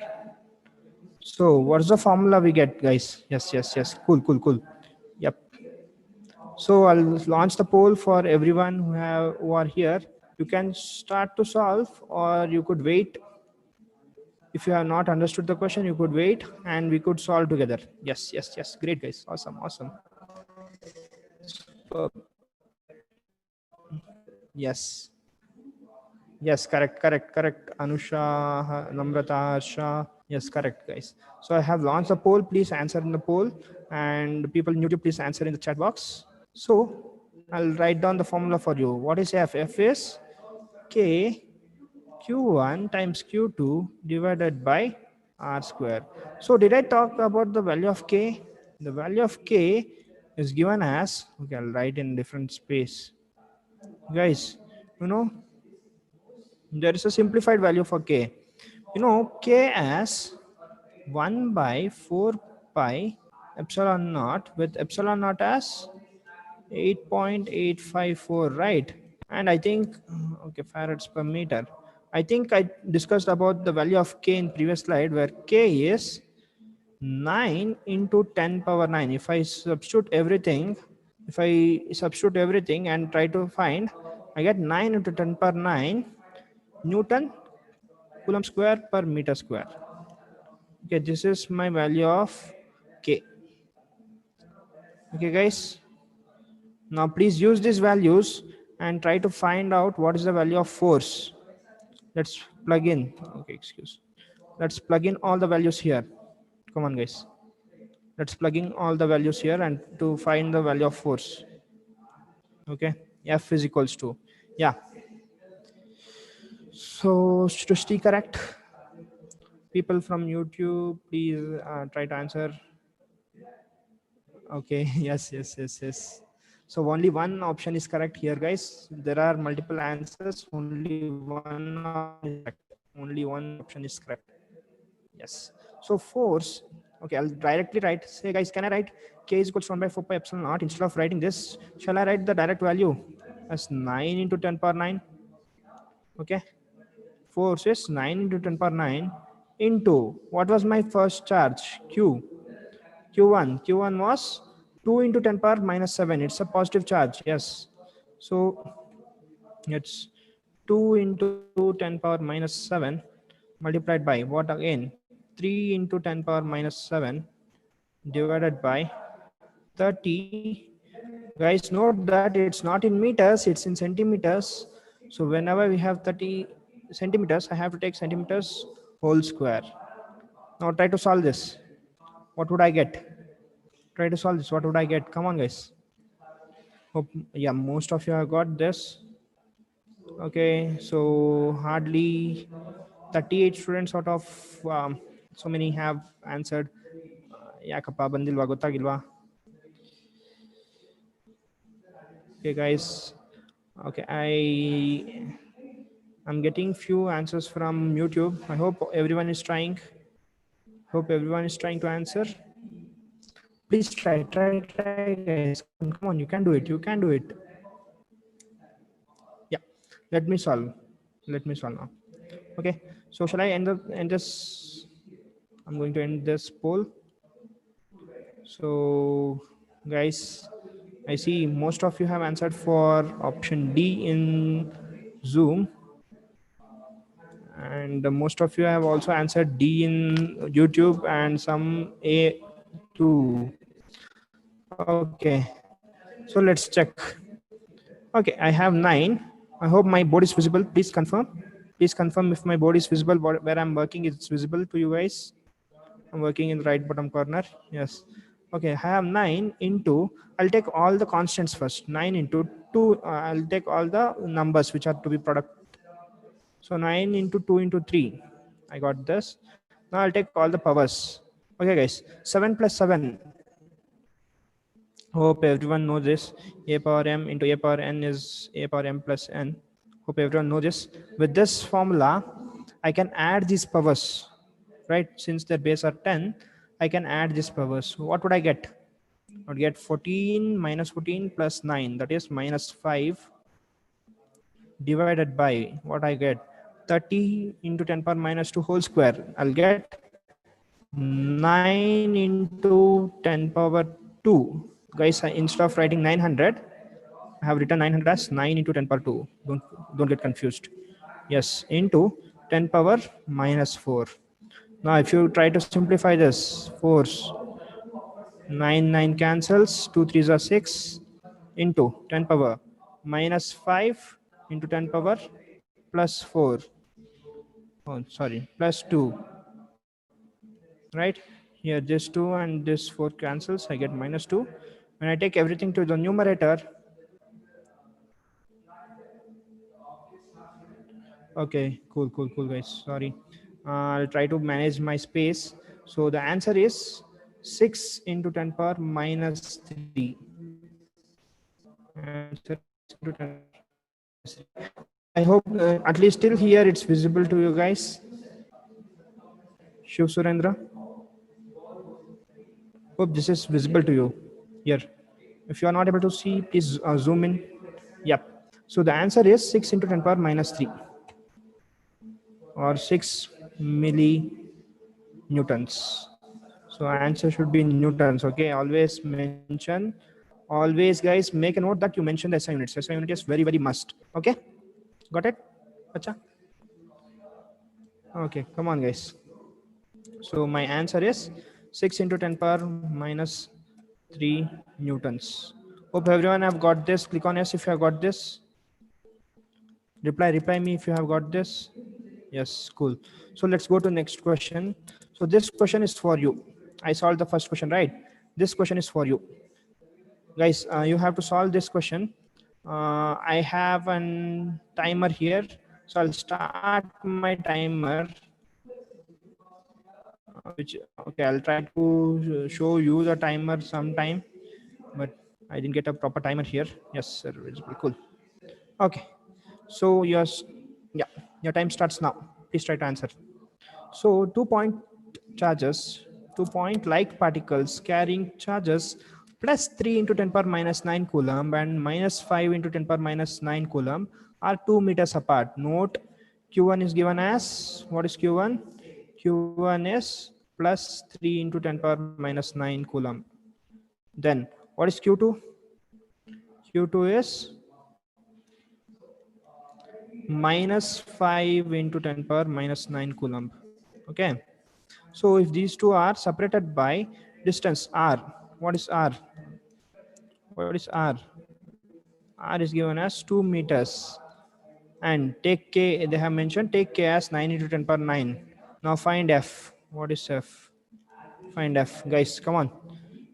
So what's the formula we get, guys? Yes. Cool. Yep. So I'll launch the poll for everyone who are here. You can start to solve, or you could wait. If you have not understood the question, you could wait and we could solve together. Yes. Great, guys. Awesome. Superb. Yes. Yes, correct. Anusha, Namrata, Harsha. Yes, correct, guys. So I have launched a poll. Please answer in the poll. And people in YouTube, please answer in the chat box. So I'll write down the formula for you. What is F? F is K Q1 times Q2 divided by R square. So did I talk about the value of K? The value of K is given as, okay, I'll write in different space. Guys, there is a simplified value for K. K as 1 by 4 pi epsilon naught with epsilon naught as 8.854, right? And I think, okay, farads per meter. I think I discussed about the value of K in previous slide, where K is 9 into 10 power 9. If I substitute everything, If I substitute everything and try to find, I get 9 into 10 power 9 Newton Coulomb square per meter square. Okay, this is my value of K. Okay, guys. Now please use these values and try to find out what is the value of force. Let's plug in. Okay, excuse. Let's plug in all the values here. Come on, guys. Let's plug in all the values here and to find the value of force. Okay, F is equals to, yeah. So to stay correct, people from YouTube, please try to answer. Okay, yes. So only one option is correct here, guys. There are multiple answers. Only one option is correct. Only one option is correct. Yes. So force. Okay, I'll directly write. Say, guys, can I write K is equals to 1 by 4 pi epsilon naught instead of writing this? Shall I write the direct value as 9 into 10 power 9? Okay. Force is 9 into 10 power 9 into what was my first charge? Q. Q1. Q1 was 2 into 10 power minus 7. It's a positive charge. Yes. So it's 2 into 10 power minus 7 multiplied by what again? 3 into 10 power minus 7 divided by 30. Guys, note that it's not in meters, it's in centimeters. So whenever we have 30 centimeters, I have to take centimeters whole square. Now try to solve this. What would I get? Try to solve this. What would I get? Come on, guys. Hope, yeah, most of you have got this. Okay, so hardly 38 students out of so many have answered. Yakappa bandilwa gottagilwa. Okay, guys. Okay, I'm getting few answers from YouTube. I hope everyone is trying. Hope everyone is trying to answer. Please try, guys. Come on. You can do it. You can do it. Yeah. Let me solve. Let me solve now. Okay. So shall I end this? I'm going to end this poll. So, guys, I see most of you have answered for option D in Zoom, and most of you have also answered D in YouTube and some A too. Okay, so let's check. Okay, I have 9. I hope my board is visible. Please confirm. Please confirm if my board is visible. Where I'm working, it's visible to you guys. I'm working in the right bottom corner. Yes. Okay, I have 9 into, I'll take all the constants first. 9 into 2, I'll take all the numbers which are to be product. So 9 into 2 into 3. I got this. Now I'll take all the powers. Okay, guys. 7 plus 7. Hope everyone knows this. A power m into a power n is a power m plus n. Hope everyone knows this. With this formula, I can add these powers, right? Since their base are 10, I can add these powers. So what would I get? I would get 14 minus 14 plus 9. That is minus 5 divided by what I get? 30 into 10 power minus 2 whole square. I'll get 9 into 10 power 2. Guys, instead of writing 900, I have written 900 as 9 into 10 power 2. Don't get confused. Yes, into 10 power minus 4. Now, if you try to simplify this, force 9 cancels, 2 3s are 6 into 10 power minus 5 into 10 power plus 4. Oh, sorry, plus 2. Right? Here, this 2 and this 4 cancels. I get minus 2. When I take everything to the numerator, okay, cool, guys. Sorry. I'll try to manage my space. So the answer is 6 into 10 power minus 3. Answer is 6 into 10 minus 3. I hope at least till here it's visible to you guys. Shiv Surendra. Hope this is visible to you here. If you are not able to see, please zoom in. Yep. So the answer is 6 into 10 power minus 3 or 6 millinewtons. So answer should be in newtons. Okay. Always mention Always, guys, make a note that you mention the SI units. SI unit is very, very must. Okay, got it? Acha. Okay, come on, guys. So my answer is 6 into 10 power minus 3 newtons. Hope everyone have got this. Click on yes if you have got this. Reply me if you have got this. Yes, cool. So let's go to next question. So this question is for you. I solved the first question, right? This question is for you. Guys, you have to solve this question. I have a timer here. So I'll start my timer. Okay, I'll try to show you the timer sometime, but I didn't get a proper timer here. Yes, sir. Cool. Okay. So yours, yeah, your time starts now. Please try to answer. So 2-point charges, 2-point like particles carrying charges plus 3 into 10 power minus 9 coulomb and minus 5 into 10 power minus 9 coulomb are 2 meters apart. Note Q1 is given as, what is Q1? Q1 is plus 3 into 10 power minus 9 coulomb. Then what is Q2? Q2 is minus 5 into 10 power minus 9 coulomb. Okay. So if these two are separated by distance r, what is r? What is r? R is given as 2 meters. And take k, they have mentioned take k as 9 into 10 power 9. Now find f. What is f? Find f. Guys, come on.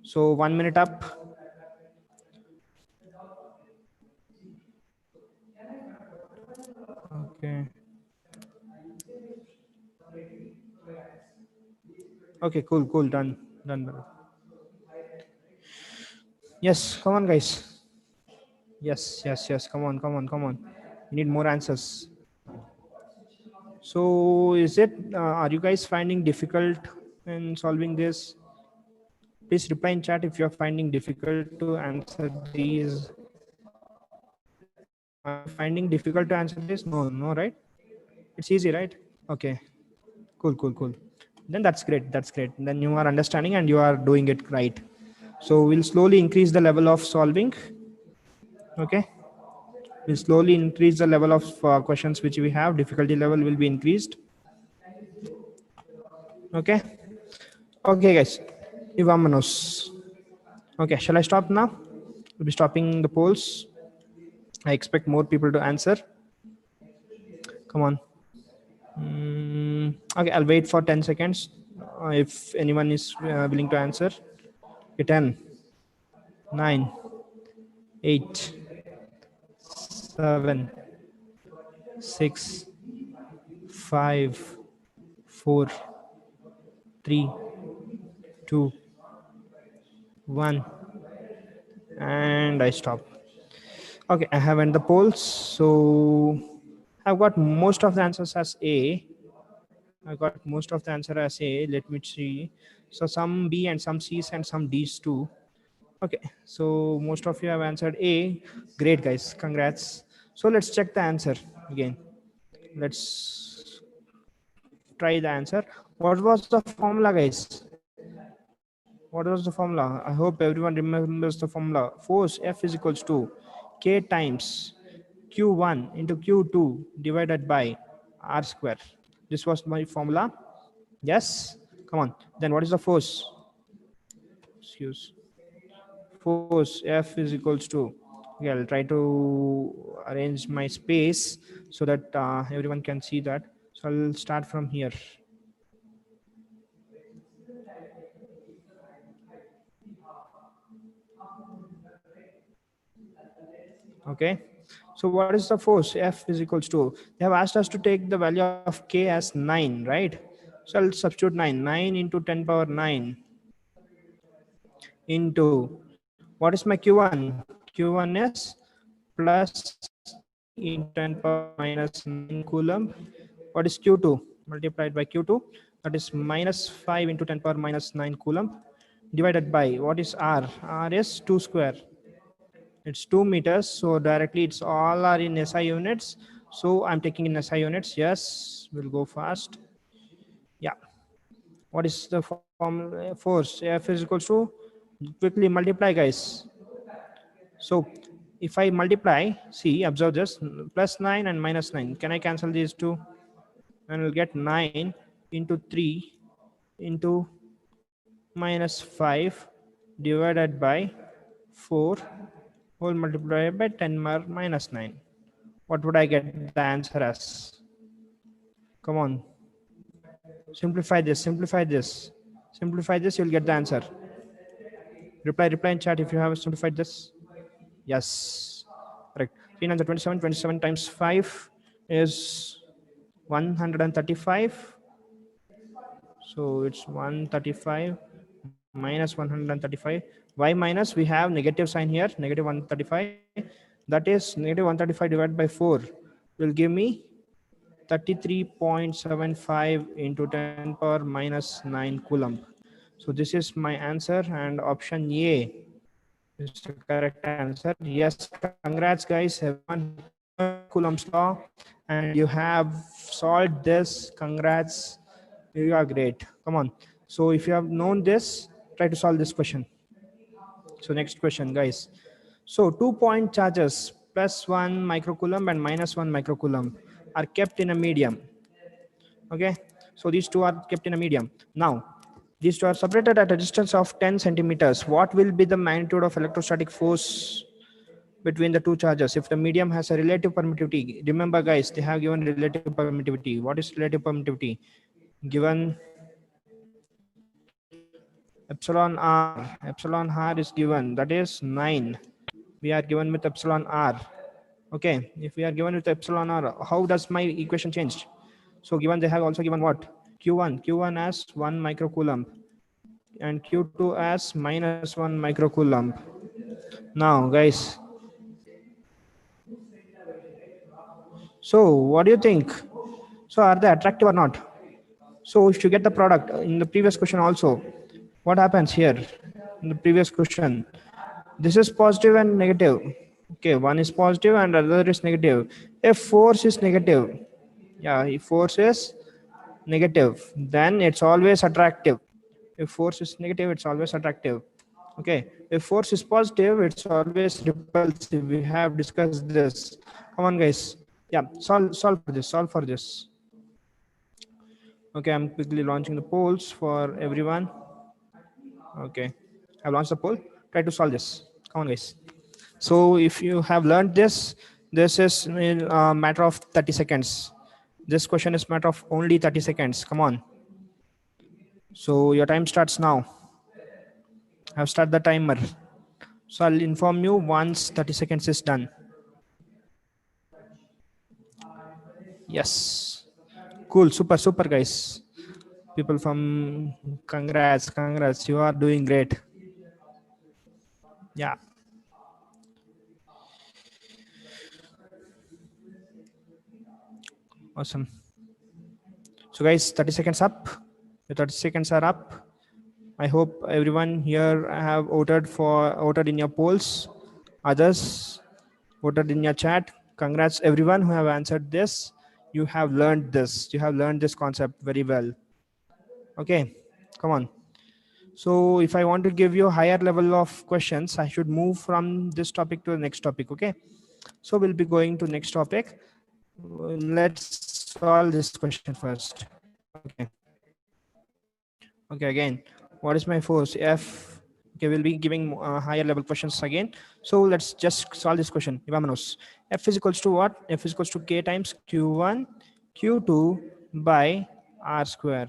So 1 minute up. Okay. Okay, cool, cool. Done. Done. Yes, come on, guys. Yes. Come on. We need more answers. So is it, are you guys finding difficult in solving this? Please reply in chat if you're finding difficult to answer these. Are you finding difficult to answer this? No, right? It's easy, right? Okay, cool. Then that's great. Then you are understanding and you are doing it right. So we'll slowly increase the level of solving. Okay. We'll slowly increase the level of questions which we have. Difficulty level will be increased. Okay. Okay, guys. Ivamanos. Okay, shall I stop now? We'll be stopping the polls. I expect more people to answer. Come on. Okay, I'll wait for 10 seconds. If anyone is willing to answer. Okay, 10, 9, 8, 7, 6, 5, 4, 3, 2, 1. And I stop. Okay, I have ended the polls. So I've got most of the answers as A. I got most of the answer as A. Let me see. So some B and some C's and some D's too. Okay, so most of you have answered A. Great, guys. Congrats. So let's check the answer again. Let's try the answer. What was the formula, guys? What was the formula? I hope everyone remembers the formula. Force F is equals to K times Q1 into Q2 divided by R square. This was my formula. Yes. Come on. Then what is the force? Force F is equals to. Okay, I'll try to arrange my space so that everyone can see that. So I'll start from here. Okay. So what is the force? F is equals to. They have asked us to take the value of K as 9, right? So I'll substitute 9. 9 into 10 power 9 into, what is my Q1? Q1 is plus 3 into 10 power minus 9 coulomb. What is Q2? Multiplied by Q2. That is minus 5 into 10 power minus 9 coulomb divided by, what is R? R is 2 square. It's 2 meters. So directly it's all are in SI units. So I'm taking in SI units. Yes, we'll go fast. Yeah. What is the force? F is equals to, quickly multiply, guys. So if I multiply, see, observe this, plus 9 and minus 9, can I cancel these two? And I'll get 9 into 3 into minus 5 divided by 4 whole multiplied by 10 minus 9. What would I get the answer as? Come on, simplify this, simplify this, simplify this, you'll get the answer. Reply in chat if you have simplified this. Yes, correct. 327, 27 times 5 is 135. So it's 135 minus 135. Why minus? We have negative sign here, negative 135. That is negative 135 divided by 4 will give me 33.75 into 10 power minus 9 Coulomb. So this is my answer, and option A is the correct answer. Yes, congrats guys, everyone learned Coulomb's law and you have solved this. Congrats, you are great. Come on. So if you have known this, try to solve this question. So next question, guys. So 2-point charges plus 1 microcoulomb and minus 1 microcoulomb are kept in a medium. Okay, so these two are kept in a medium. Now these two are separated at a distance of 10 centimeters. What will be the magnitude of electrostatic force between the two charges if the medium has a relative permittivity? Remember guys, they have given relative permittivity. What is relative permittivity? Given epsilon r is given, that is 9. We are given with epsilon r. Okay, if we are given with epsilon r, how does my equation change? So given, they have also given what? Q1 as 1 microcoulomb and Q2 as minus 1 microcoulomb. Now guys, so what do you think? So are they attractive or not? So if you get the product in the previous question also, what happens here in the previous question? This is positive and negative. Okay, one is positive and other is negative. If force is negative, yeah, if force is negative, then it's always attractive. If force is negative, it's always attractive. Okay, if force is positive, it's always repulsive. We have discussed this. Come on guys, yeah, solve for this, solve for this. Okay, I'm quickly launching the polls for everyone. Okay, I've launched the poll. Try to solve this. Come on guys. So if you have learned this, this is in a matter of 30 seconds. This question is matter of only 30 seconds. Come on. So your time starts now. I've started the timer. So I'll inform you once 30 seconds is done. Yes. Cool. Super guys. People from congrats. You are doing great. Yeah. Awesome. So guys, 30 seconds up. The 30 seconds are up. I hope everyone here have voted in your polls. Others voted in your chat. Congrats everyone who have answered this. You have learned this. You have learned this concept very well. Okay, come on. So if I want to give you a higher level of questions, I should move from this topic to the next topic. Okay, so we'll be going to next topic. Let's solve this question first. Okay. Okay, again, what is my force? F. Okay, we'll be giving higher level questions again. So let's just solve this question. Ivamonos. F is equals to what? F is equals to K times Q1, Q2 by R square.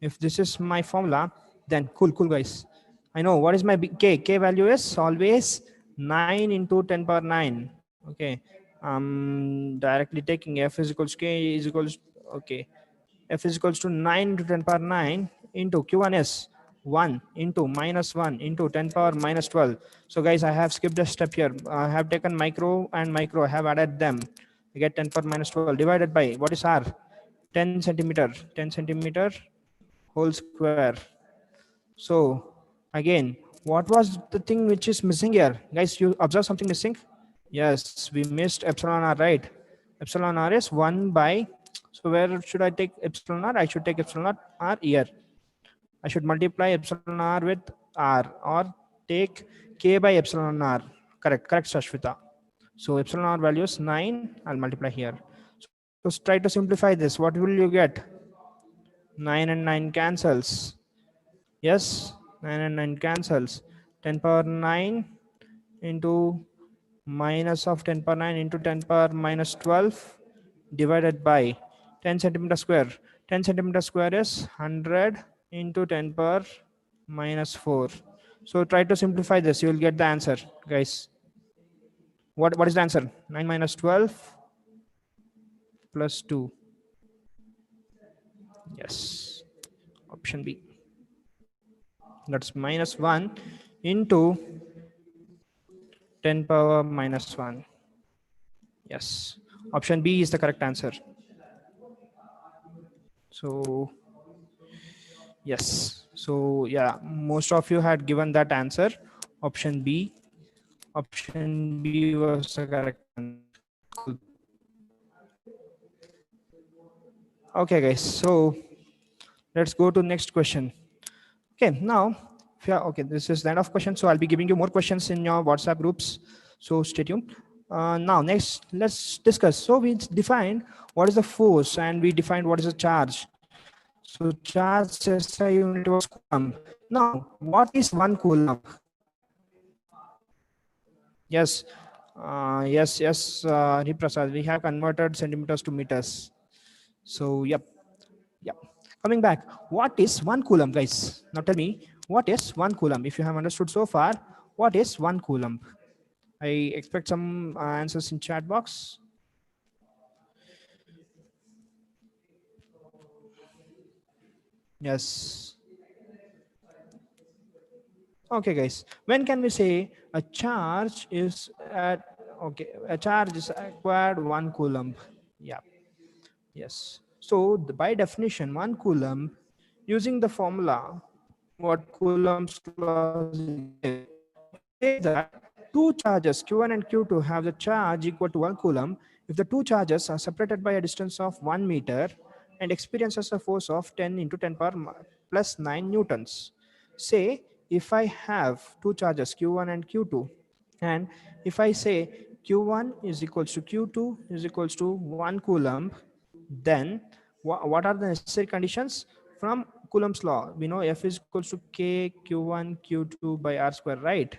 If this is my formula, then cool guys. I know what is my K. K value is always 9 into 10 power 9. Okay. Directly taking F is equals to K is equals, okay. F is equals to 9 into 10 power 9 into Q1 is 1 into minus 1 into 10 power minus 12. So guys, I have skipped a step here. I have taken micro and micro. I have added them. I get 10 power minus 12 divided by, what is R? 10 centimeter. 10 centimeter whole square. So again, what was the thing which is missing here? Guys, you observe something missing? Yes, we missed epsilon r, right? Epsilon r is 1 by, so where should I take epsilon r? I should take epsilon r here. I should multiply epsilon r with r, or take K by epsilon r. correct, Shashwita. So epsilon r value is 9. I'll multiply here. So try to simplify this. What will you get? 9 and 9 cancels. Yes, 9 and 9 cancels. 10 power 9 into minus of 10 power 9 into 10 power minus 12 divided by 10 centimeter square. 10 centimeter square is 100 into 10 power minus 4. So try to simplify this. You will get the answer, guys. What is the answer? 9 minus 12 plus 2. Yes, option B. That's minus 1 into 10 power minus 1. Yes, option B is the correct answer. So yes, so yeah, most of you had given that answer. Option B. Option B was the correct answer. Cool. Okay, guys. So let's go to next question. Okay, now, yeah, okay, this is the end of question. So I'll be giving you more questions in your WhatsApp groups. So stay tuned. Now, next, let's discuss. So we defined what is the force and we defined what is the charge. So charge SI unit was Coulomb. Now, what is 1 Coulomb? Yes, Hariprasad, we have converted centimeters to meters. So, yep. Coming back, what is 1 Coulomb, guys? Now tell me, what is 1 Coulomb? If you have understood so far, what is 1 Coulomb? I expect some answers in chat box. Yes. Okay, guys. When can we say a charge is at, okay, a charge is acquired 1 Coulomb? Yeah. Yes. So by definition, 1 Coulomb, using the formula, what Coulomb's law gives, it says that two charges Q1 and Q2 have the charge equal to 1 Coulomb if the two charges are separated by a distance of 1 meter and experiences a force of 10 into 10 power plus 9 newtons. Say if I have two charges Q1 and Q2, and if I say Q1 is equals to Q2 is equals to 1 Coulomb, then what are the necessary conditions? From Coulomb's law, we know F is equals to K Q1 Q2 by R square, right?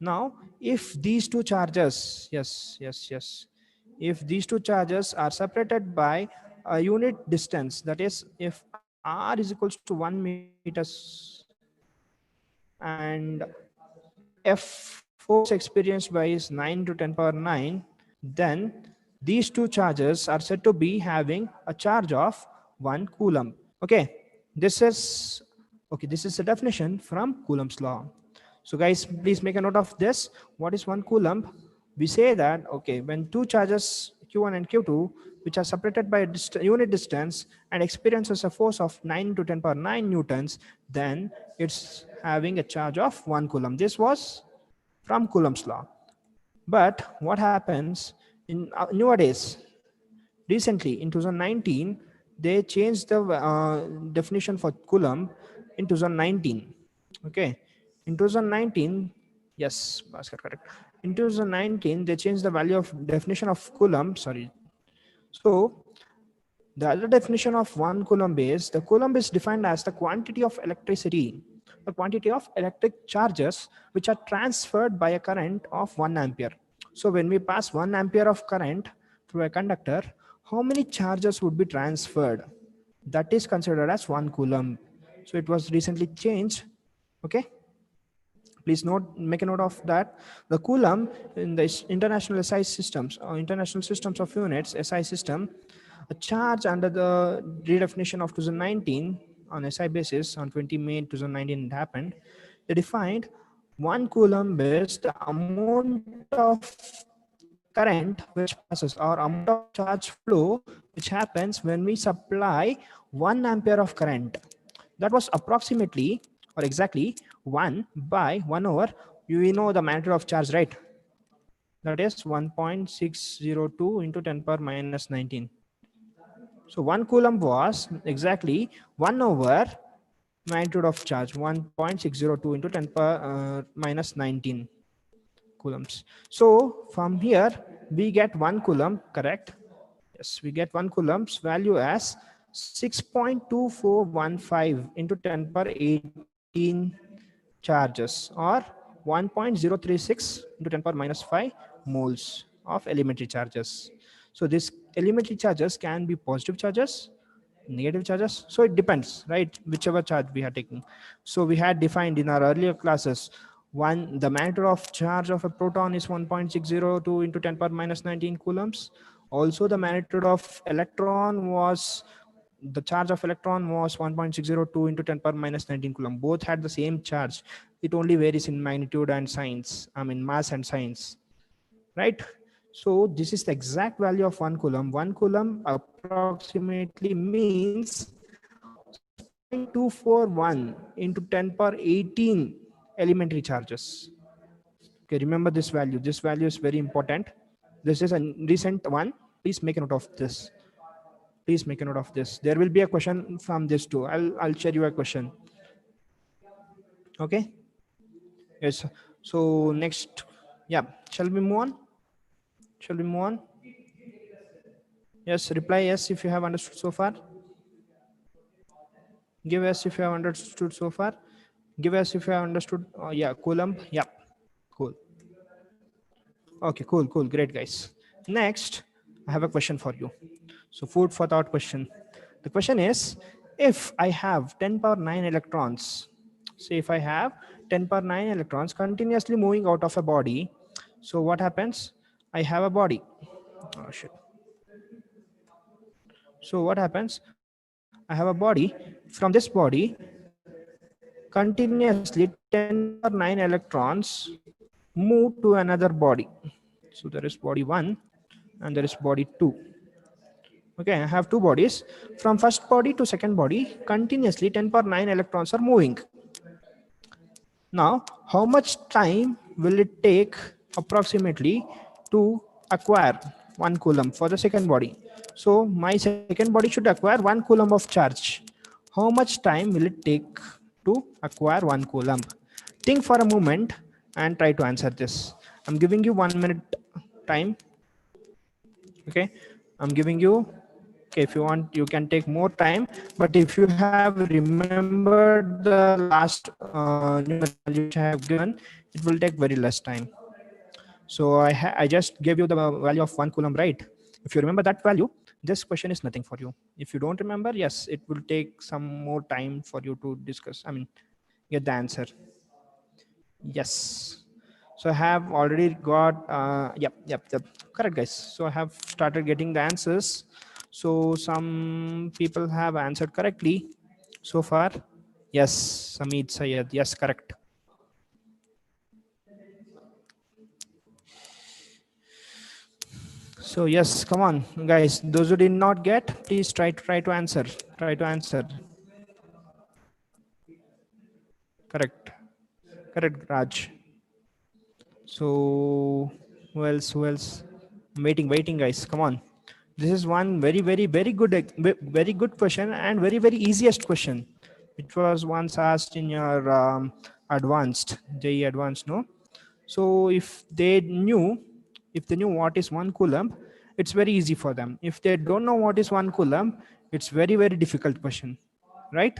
Now, if these two charges, if these two charges are separated by a unit distance, that is, if R is equals to 1 meters and F force experienced by is 9 to 10 power 9, then these two charges are said to be having a charge of 1 Coulomb. Okay, this is the definition from Coulomb's law. So guys, please make a note of this. What is 1 Coulomb? We say that, okay, when two charges Q1 and Q2, which are separated by a unit distance and experiences a force of 9 to 10 power 9 newtons, then it's having a charge of 1 Coulomb. This was from Coulomb's law. But what happens in nowadays, recently in 2019, they changed the definition for Coulomb in 2019. Okay, in 2019, yes, Bhaskar, correct. In 2019, they changed the value of definition of Coulomb. Sorry. So the other definition of 1 Coulomb is the Coulomb is defined as the quantity of electricity, the quantity of electric charges which are transferred by a current of 1 ampere. So when we pass 1 ampere of current through a conductor, how many charges would be transferred? That is considered as 1 Coulomb. So it was recently changed. Okay. Please note, make a note of that. The Coulomb in the international SI systems or international systems of units, SI system, a charge under the redefinition of 2019 on SI basis on 20 May 2019 it happened. They defined 1 Coulomb is the amount of current which passes or amount of charge flow which happens when we supply 1 ampere of current. That was approximately or exactly 1 by 1 over, you know the magnitude of charge, right? That is 1.602 into 10 power minus 19. So 1 Coulomb was exactly 1 over magnitude of charge, 1.602 into 10 power minus 19 coulombs. So from here we get 1 coulomb, correct? Yes, we get 1 coulomb's value as 6.2415 into 10 power 18 charges, or 1.036 into 10 power minus 5 moles of elementary charges. So these elementary charges can be positive charges, negative charges, so it depends, right, whichever charge we are taking. So we had defined in our earlier classes, one, the magnitude of charge of a proton is 1.602 into 10 power minus 19 coulombs. Also the magnitude of electron was, the charge of electron was 1.602 into 10 power minus 19 coulomb. Both had the same charge, it only varies in magnitude and signs, I mean mass and signs, right? So this is the exact value of 1 coulomb. 1 coulomb approximately means 6.241 into 10 power 18 elementary charges. Okay, remember this value. This value is very important. This is a recent one. Please make a note of this. Please make a note of this. There will be a question from this too. I'll share you a question. Okay. Yes. So next, yeah. Shall we move on? Shall we move on? Yes. Reply yes if you have understood so far. Give us if you have understood so far. Give us if you have understood. Yeah, Coulomb. Yeah, cool. Okay, cool, cool. Great, guys. Next, I have a question for you. So, food for thought question. The question is, if I have 10 power 9 electrons, say if I have 10 power 9 electrons continuously moving out of a body, so what happens? I have a body. Oh, shit. So, what happens? I have a body. From this body, continuously 10 power 9 electrons move to another body. So there is body 1 and there is body 2. Okay, I have two bodies. From first body to second body, continuously 10 power 9 electrons are moving. Now, how much time will it take approximately to acquire 1 coulomb for the second body? So my second body should acquire 1 coulomb of charge. How much time will it take to acquire 1 coulomb? Think for a moment and try to answer this. I'm giving you 1 minute time. Okay, I'm giving you, okay, if you want you can take more time, but if you have remembered the last numerical value which I have given, it will take very less time. So I just gave you the value of 1 coulomb, right? If you remember that value, this question is nothing for you. If you don't remember, yes, it will take some more time for you to discuss, I mean get the answer. Yes. So I have already got, yep, correct, guys. So I have started getting the answers. So some people have answered correctly so far. Yes, Samit Sayed, yes, correct. So yes, come on, guys. Those who did not get, please try to answer. Try to answer. Correct. Correct, Raj. So who else? Who else? I'm waiting, guys. Come on. This is one very good, very good question and very easiest question, which was once asked in your advanced JE advanced, no? So if they knew what is 1 coulomb, it's very easy for them. If they don't know what is 1 coulomb, it's very difficult question, right?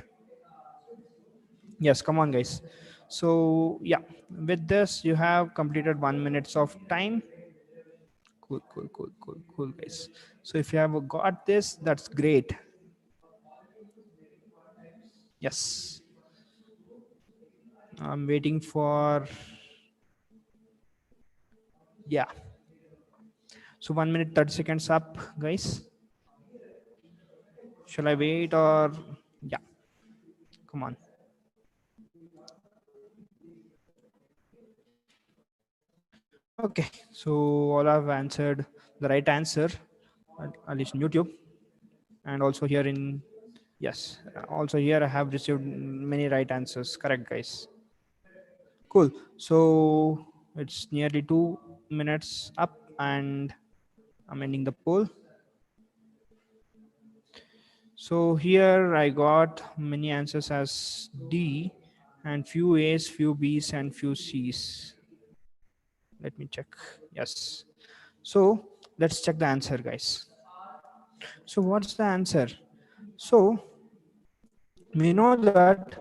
Yes, come on, guys. So yeah, with this you have completed 1 minutes of time. Cool, guys. So if you have got this, that's great. Yes, I'm waiting for, yeah. So 1 minute 30 seconds up, guys. Shall I wait or, yeah? Come on. Okay, so all have answered the right answer, at least in YouTube, and also here in, yes, also here I have received many right answers. Correct, guys. Cool. So it's nearly 2 minutes up, and I'm ending the poll. So here I got many answers as D, and few A's, few B's, and few C's. Let me check. Yes. So let's check the answer, guys. So what's the answer? So we know that,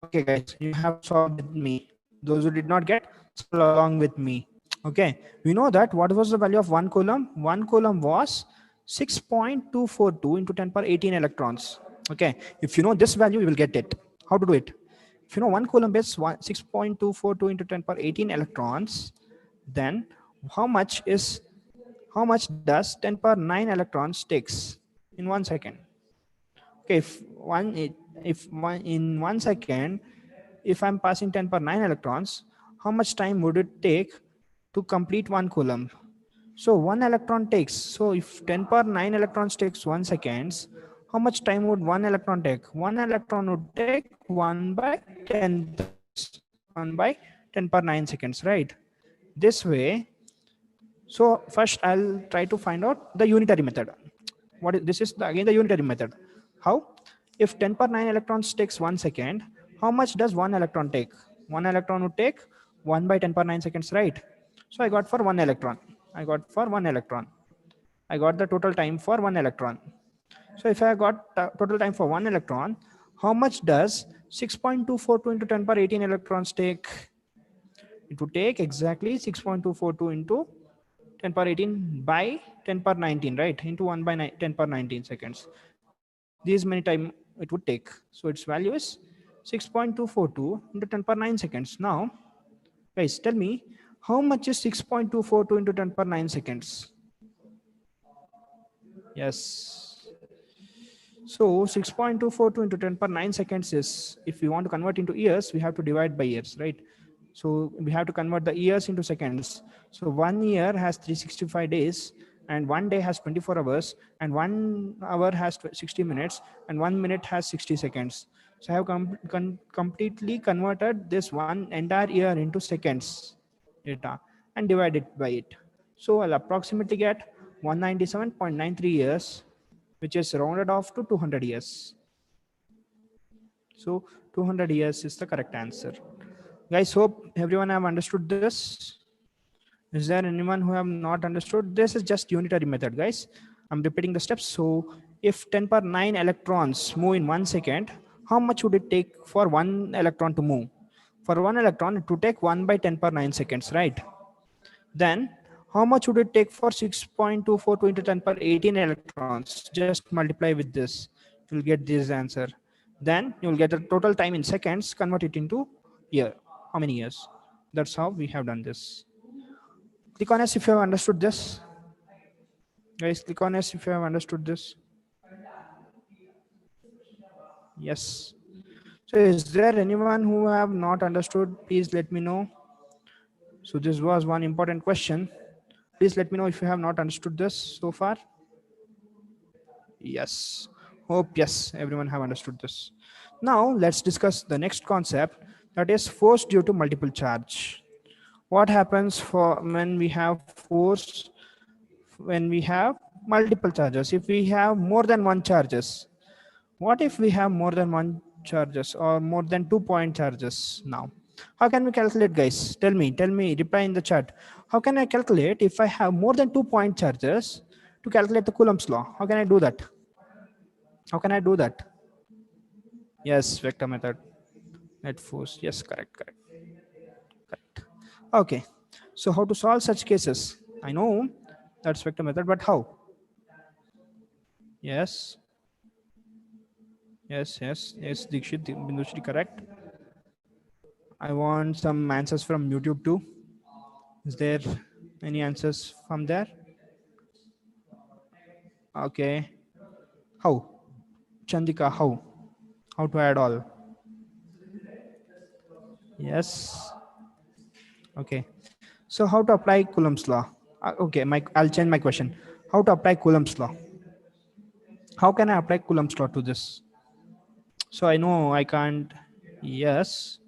okay guys, you have solved with me. Those who did not get, solve along with me. Okay, we know that what was the value of 1 coulomb? 1 coulomb was 6.242 into 10 power 18 electrons. Okay, if you know this value, you will get it. How to do it? If you know 1 coulomb is 6.242 into 10 power 18 electrons, then how much is, how much does 10 power 9 electrons takes in 1 second? Okay, if one in 1 second, if I'm passing 10 per 9 electrons, how much time would it take to complete 1 coulomb? So 1 electron takes, so if 10 per 9 electrons takes 1 seconds, how much time would 1 electron take? 1 electron would take 1 by 10 seconds, 1 by 10 per 9 seconds, right? This way, so first I'll try to find out the unitary method. This is again the unitary method. How? If 10 per 9 electrons takes 1 second, how much does 1 electron take? 1 electron would take 1 by 10 per 9 seconds, right? So I got for 1 electron. I got for 1 electron. I got the total time for 1 electron. So if I got total time for 1 electron, how much does 6.242 into 10 per 18 electrons take? It would take exactly 6.242 into 10 power 18 by 10 power 19, right? Into 1 by 10 power 19 seconds. These many time it would take. So its value is 6.242 into 10 power 9 seconds. Now, guys, tell me how much is 6.242 into 10 power 9 seconds? Yes. So 6.242 into 10 per 9 seconds is, if we want to convert into years, we have to divide by years, right? So we have to convert the years into seconds. So 1 year has 365 days, and 1 day has 24 hours, and 1 hour has 60 minutes, and 1 minute has 60 seconds. So I have completely converted this one entire year into seconds data and divide it by it. So I'll approximately get 197.93 years, which is rounded off to 200 years. So 200 years is the correct answer. Guys, hope everyone have understood this. Is there anyone who have not understood? This is just unitary method, guys. I'm repeating the steps. So if 10 per 9 electrons move in 1 second, how much would it take for 1 electron to move? For 1 electron, it would take 1 by 10 per 9 seconds, right? Then how much would it take for 6.242 into 10 per 18 electrons? Just multiply with this. You'll get this answer. Then you'll get the total time in seconds, convert it into year. How many years? That's how we have done this. Click on S if you have understood this. Guys, click on S if you have understood this. Yes. So is there anyone who have not understood? Please let me know. So this was one important question. Please let me know if you have not understood this so far. Yes. Hope yes, everyone have understood this. Now let's discuss the next concept, that is force due to multiple charge. What happens for when we have force when we have multiple charges? If we have more than one charges, what if we have more than one charges or more than 2 point charges? Now how can we calculate, guys? Tell me, reply in the chat. How can I calculate if I have more than 2 point charges to calculate the Coulomb's law? How can I do that? How can I do that? Yes, vector method. Net force. Yes, correct, correct, correct. Okay. So how to solve such cases? I know that's vector method, but how? Yes. Yes, Dikshit, Bindushri, correct. I want some answers from YouTube too. Is there any answers from there? Okay. How? Chandika, how? How to add all? Yes. Okay. So how to apply Coulomb's law? Okay, I'll change my question. How to apply Coulomb's law? How can I apply Coulomb's law to this? So I know I can't. Yes.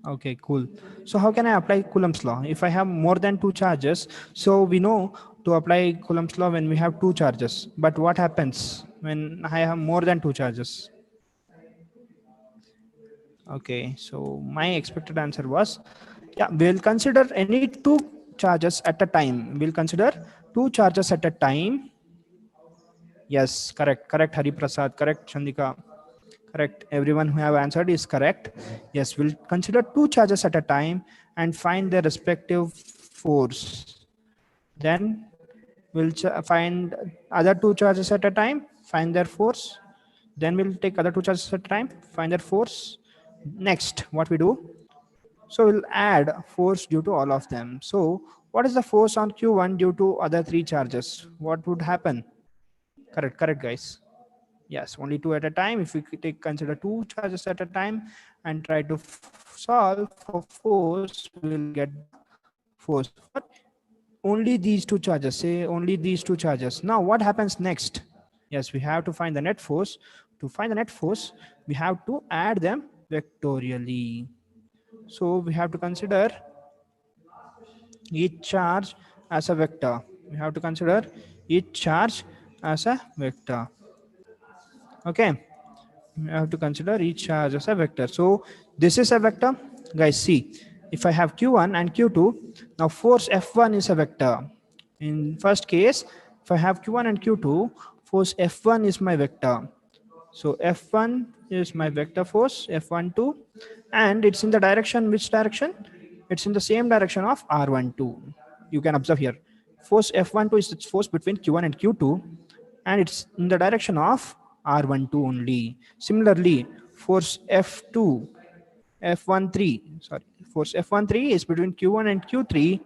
Okay, cool. So how can I apply Coulomb's law? If I have more than two charges, so we know to apply Coulomb's law when we have two charges. But what happens when I have more than two charges? Okay, so my expected answer was Yeah, we'll consider any two charges at a time. We'll consider two charges at a time. Yes, correct, correct, Hari Prasad, correct, Chandika, correct. Everyone who have answered is correct. Yes, we'll consider two charges at a time and find their respective force. Then we'll find other two charges at a time, find their force. Then we'll take other two charges at a time, find their force. Next, what we do? So we'll add force due to all of them. So what is the force on Q1 due to other three charges? What would happen? Correct, correct, guys. Yes, only two at a time. If we take consider two charges at a time and try to solve for force, we'll get the force for only these two charges. Say only these two charges. Now what happens next? Yes, we have to find the net force. To find the net force, we have to add them vectorially. So we have to consider each charge as a vector. We have to consider each charge as a vector. Okay. We have to consider each charge as a vector. So this is a vector. Guys, see, if I have Q1 and Q2, now force F1 is a vector. In first case, if I have Q1 and Q2, force F1 is my vector. So F1 is my vector force, F12, and it's in the direction, which direction? It's in the same direction of R12. You can observe here. Force F12 is the force between Q1 and Q2, and it's in the direction of R12 only. Similarly, force F2, F13, sorry, force F13 is between Q1 and Q3,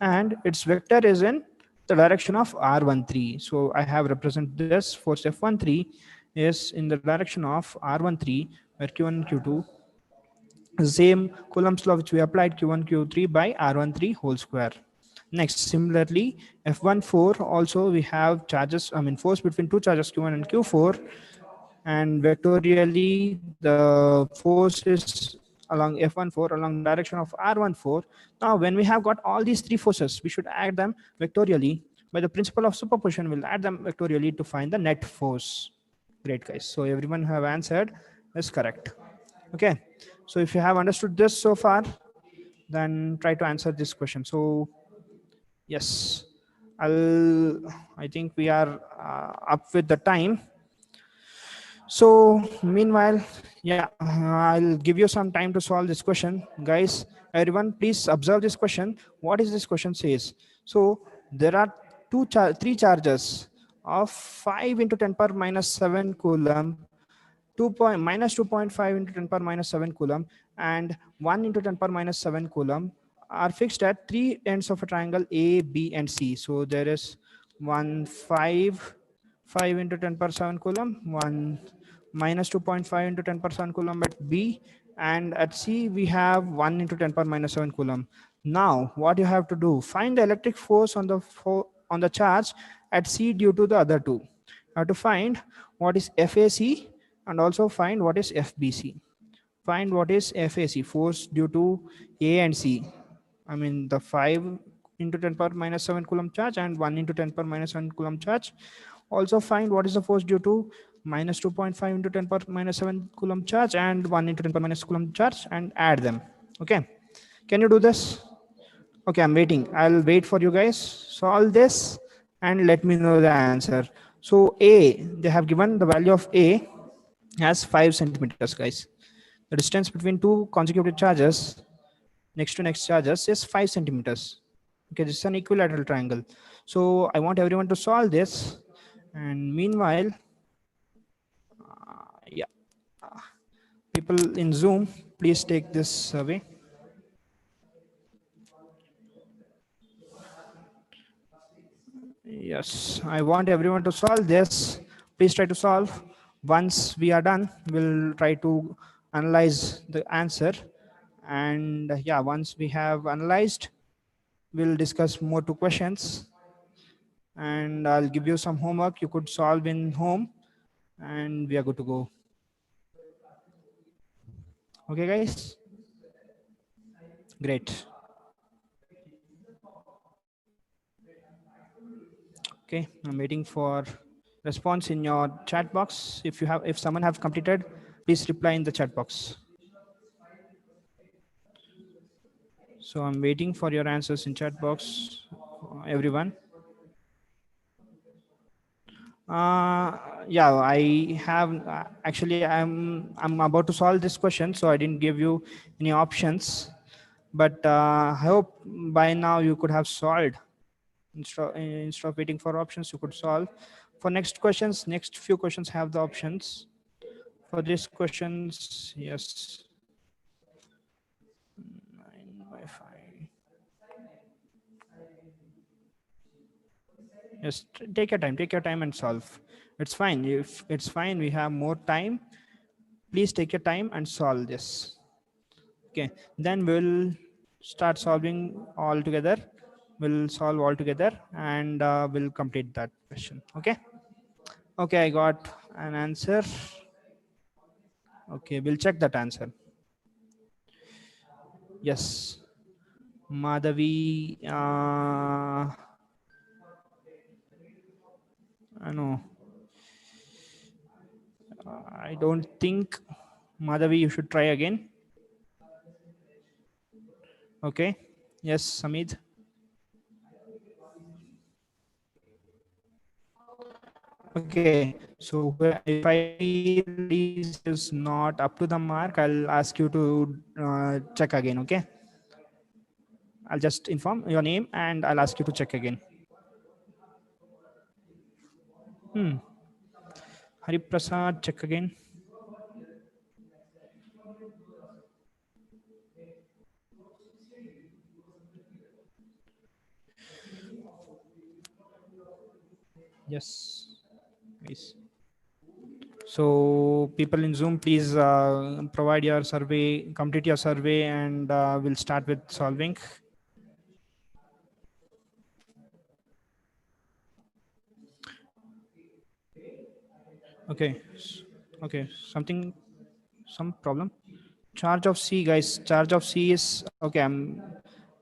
and its vector is in the direction of R13. So I have represented this force F13 is in the direction of R13, where Q1 and Q2 same Coulomb's law which we applied Q1 Q3 by R13 whole square. Next, similarly, F14 also we have charges, I mean force between two charges Q1 and Q4, and vectorially the force is along F14 along the direction of R14. Now when we have got all these three forces, we should add them vectorially. By the principle of superposition, we'll add them vectorially to find the net force. Great, guys. So everyone who have answered is correct. Okay. So if you have understood this so far, then try to answer this question. So yes, I think we are up with the time. So meanwhile, yeah, I'll give you some time to solve this question. Guys, everyone, please observe this question. What is this question says? So there are three charges of 5 into 10 power minus 7 Coulomb, 2.5 into 10 power minus 7 Coulomb, and 1 into 10 power minus 7 Coulomb are fixed at three ends of a triangle A, B, and C. So there is 5 into 10 power 7 Coulomb, 1 minus 2.5 into 10 power 7 Coulomb at B, and at C we have 1 into 10 power minus 7 Coulomb. Now what you have to do, find the electric force on the charge at C due to the other two. You have to find what is FAC and also find what is FBC. Find what is FAC, force due to A and C. I mean the 5 into 10 power minus 7 Coulomb charge and 1 into 10 power minus 7 Coulomb charge. Also find what is the force due to minus 2.5 into 10 power minus 7 Coulomb charge and 1 into 10 power minus Coulomb charge, and add them. Okay. Can you do this? Okay, I'm waiting. I'll wait for you guys. Solve this and let me know the answer. So A, they have given the value of A as 5 centimeters, guys. The distance between two consecutive charges next to next charges is 5 centimeters. Okay, this is an equilateral triangle. So I want everyone to solve this. And meanwhile, yeah, people in Zoom, please take this survey. Yes, I want everyone to solve this. Please try to solve. Once we are done, we'll try to analyze the answer. And yeah, once we have analyzed, we'll discuss more two questions. And I'll give you some homework you could solve in home. And we are good to go. Okay, guys? Great. Okay, I'm waiting for response in your chat box. If someone have completed, please reply in the chat box. So I'm waiting for your answers in chat box, everyone. Yeah, I have actually I'm about to solve this question, so I didn't give you any options, but I hope by now you could have solved. Instead of waiting for options, you could solve. For next questions, next few questions have the options. For these questions, yes, 9 by 5. Yes, take your time and solve. It's fine. If it's fine, we have more time. Please take your time and solve this. Okay, then we'll start solving all together. We'll solve all together and we'll complete that question. Okay. Okay, I got an answer. Okay, we'll check that answer. Yes, Madhavi. I know. I don't think Madhavi. You should try again. Okay. Yes, Samid. Okay. So if I feel this is not up to the mark, I'll ask you to check again. Okay. I'll just inform your name and I'll ask you to check again. Hari Prasad, check again. Yes. Nice. So people in Zoom, please provide your survey, complete your survey, and we'll start with solving. Okay. Okay. Some problem. Charge of C, guys. Charge of C is okay.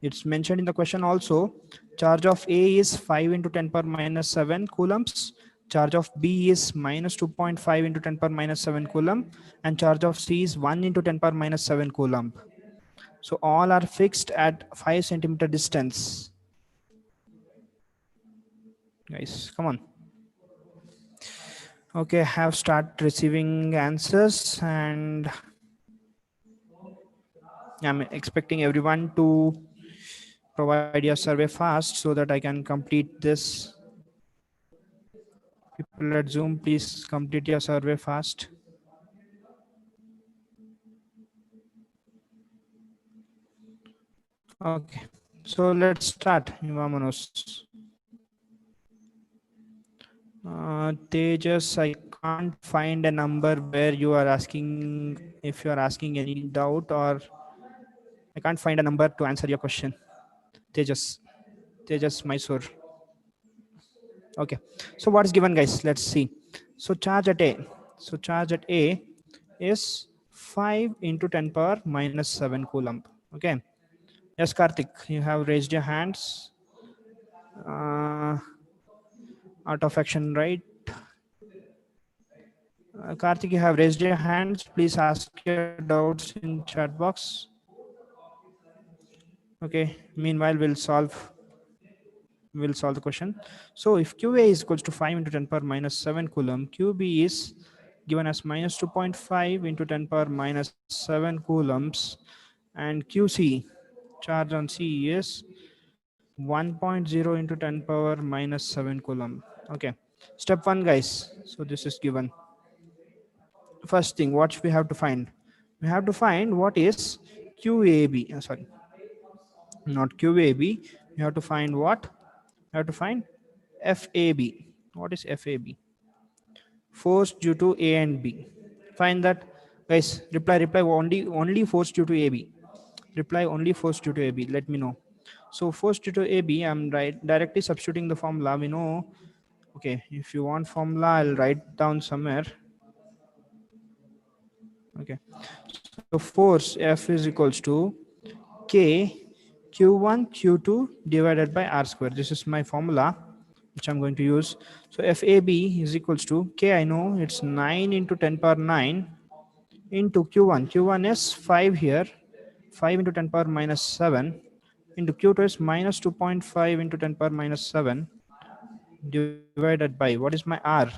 It's mentioned in the question also. Charge of A is 5 into 10 power minus 7 coulombs. Charge of B is minus 2.5 into 10 power minus 7 coulomb. And charge of C is 1 into 10 power minus 7 coulomb. So all are fixed at 5 centimeter distance. Guys, come on. Okay, have start receiving answers and I'm expecting everyone to provide your survey fast so that I can complete this. People at Zoom, please complete your survey fast. Okay, so let's start. Vámonos. Tejas, I can't find a number where you are asking if you are asking any doubt, or I can't find a number to answer your question. Tejas, Tejas Mysore. Okay, so what is given, guys? Let's see. So charge at A. So charge at A is 5 into 10 power minus 7 coulomb. Okay. Yes, Karthik, you have raised your hands. Out of action, right? Karthik, you have raised your hands. Please ask your doubts in chat box. Okay. Meanwhile, we'll solve the question. So if QA is equals to 5 into 10 power minus 7 coulomb, QB is given as minus 2.5 into 10 power minus 7 coulombs, and QC, charge on C, is 1.0 into 10 power minus 7 coulomb. Okay. Step 1, guys. So this is given. First thing, what we have to find? We have to find what is QAB. Sorry, not QAB. We have to find what? We have to find FAB. What is FAB? Force due to A and B. Find that, guys. Reply only force due to AB. Reply only force due to AB. Let me know. So force due to AB, I'm directly substituting the formula. We know. Okay, if you want formula, I'll write down somewhere. Okay, so force F is equals to K Q1 Q2 divided by R square. This is my formula which I'm going to use. So FAB is equals to K, I know it's 9 into 10 power 9 into Q1. Q1 is 5 here. 5 into 10 power minus 7 into Q2 is minus 2.5 into 10 power minus 7 divided by, what is my R?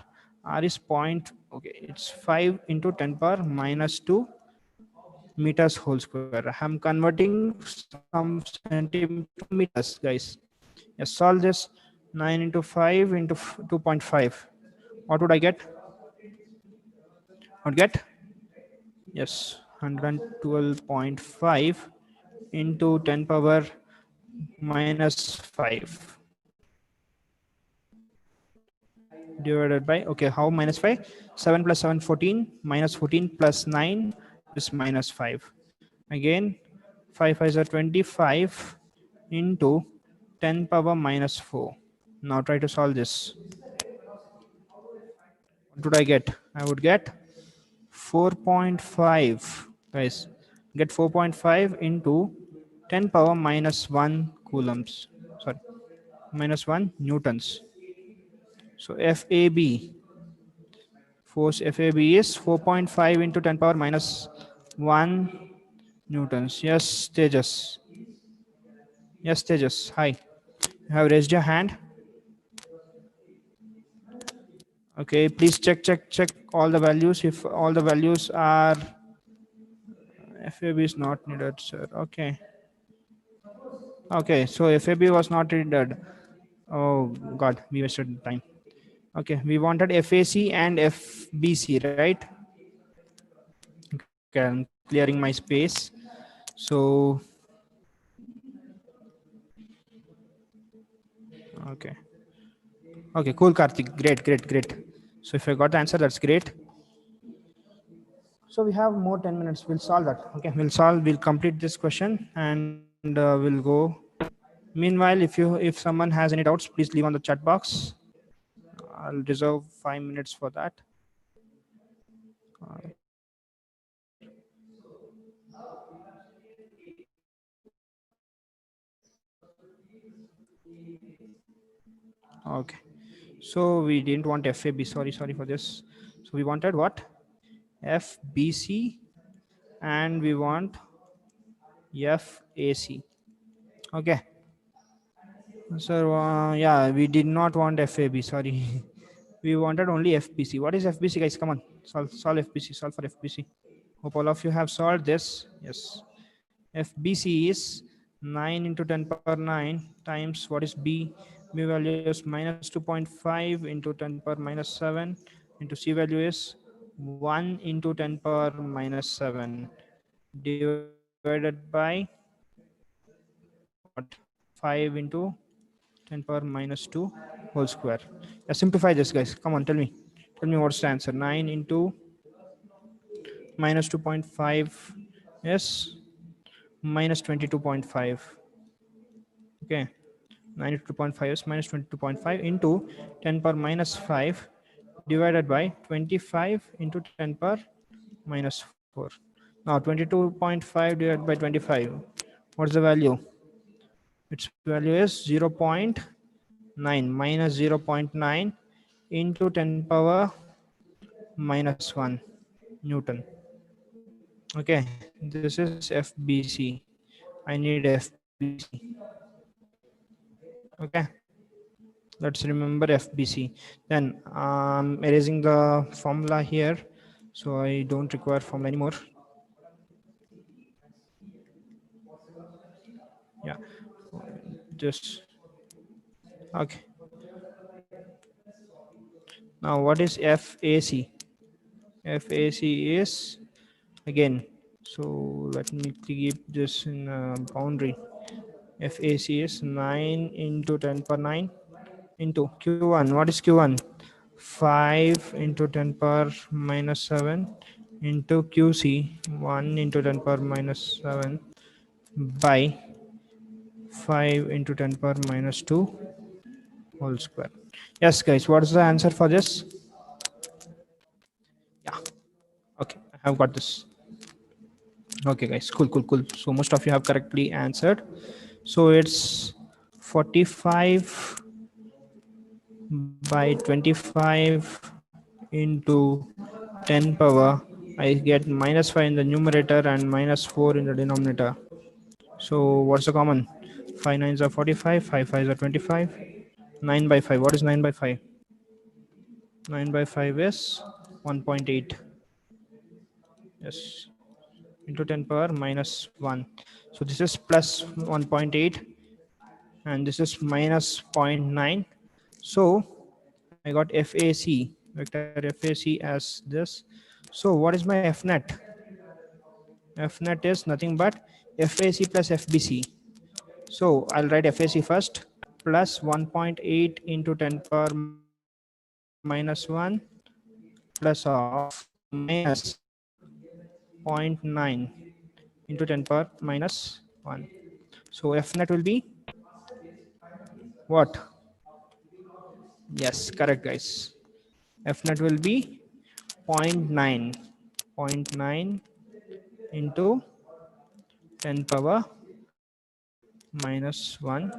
R is point, okay, it's 5 into 10 power minus 2 meters whole square. I'm converting some centimeter to meters, guys. Yes, solve this. 9 into 5 into 2.5. What would I get? What get? Yes, 112.5 into 10 power minus 5 divided by, okay, how minus 5? 7 plus 7, 14, minus 14 plus 9 is minus 5. Again, 5 5 are 25 into 10 power minus 4. Now try to solve this. What would I get? I would get 4.5, guys. Get 4.5 into 10 power minus 1 coulombs. Sorry, minus 1 newtons. So FAB, force FAB is 4.5 into 10 power minus 1 newtons. Yes, Tejas. Yes, Tejas. Hi. You have raised your hand. Okay, please check all the values. If all the values are, FAB is not needed, sir. Okay. Okay, so FAB was not needed. Oh God, we wasted time. Okay, we wanted FAC and FBC, right? Okay, I'm clearing my space. So, okay. Okay, cool, Karthik. Great. So if I got the answer, that's great. So we have more 10 minutes. We'll solve that. Okay, we'll complete this question and we'll go. Meanwhile, if someone has any doubts, please leave on the chat box. I'll reserve 5 minutes for that. Okay. So we didn't want FAB. Sorry for this. So we wanted what? FBC and we want FAC. Okay. So yeah, we did not want FAB. Sorry. We wanted only FBC. What is FBC, guys? Come on. Solve FBC. Solve for FBC. Hope all of you have solved this. Yes. FBC is 9 into 10 power 9 times what is B? B value is minus 2.5 into 10 power minus 7 into C value is 1 into 10 power minus 7 divided by what? 5 into 10 power minus 2 whole square. Yeah, simplify this, guys. Come on, tell me. Tell me what's the answer. 9 into minus 2.5 is minus 22.5. Okay. 92.5 is minus 22.5 into 10 power minus 5 divided by 25 into 10 power minus 4. Now 22.5 divided by 25. What's the value? Its value is 0.9 minus 0.9 into 10 power minus 1 Newton. Okay, this is FBC. I need FBC. Okay, let's remember FBC. Then erasing the formula here, so I don't require formula anymore. Yeah, just okay. Now what is FAC? FAC is again, so let me keep this in a boundary. FAC is 9 into 10 power 9 into Q1. What is Q1? 5 into 10 power minus 7 into QC 1 into 10 power minus 7 by 5 into 10 power minus 2 whole square. Yes, guys, what is the answer for this? Yeah, okay, I have got this. Okay, guys, cool. So most of you have correctly answered. So it's 45 by 25 into 10 power. I get minus 5 in the numerator and minus 4 in the denominator. So what's the common? 5 nines are 45, 5 fives are 25. 9 by 5. What is 9 by 5? 9 by 5 is 1.8. Yes. Into 10 power minus 1. So this is plus 1.8 and this is minus 0.9. So I got FAC, vector FAC as this. So what is my FNet? FNet is nothing but FAC plus FBC. So I'll write FAC first, plus 1.8 into 10 power minus 1 plus of minus 0.9 into 10 power minus 1. So FNet will be what? Yes, correct, guys. FNet will be 0.9. 0.9 into 10 power minus 1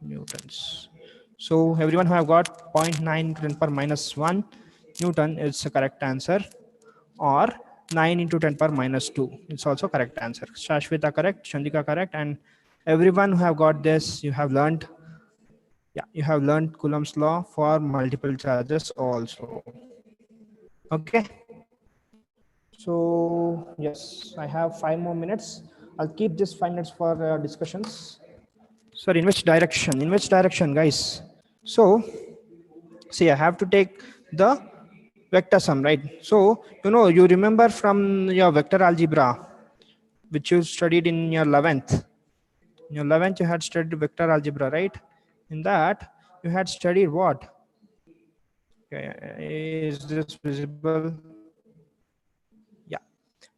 newtons. So everyone who have got 0.9 into 10 power minus 1 Newton is the correct answer, or 9 into 10 power minus 2. It's also correct answer. Shashwita correct, Chandika correct, and everyone who have got this, you have learned, yeah, you have learned Coulomb's law for multiple charges also. Okay. So yes, I have 5 more minutes. I'll keep this 5 minutes for discussions. Sorry, in which direction? In which direction, guys? So see, I have to take the vector sum, right? So you remember from your vector algebra, which you studied in your 11th. In your 11th, you had studied vector algebra, right? In that, you had studied what? Okay, is this visible? Yeah,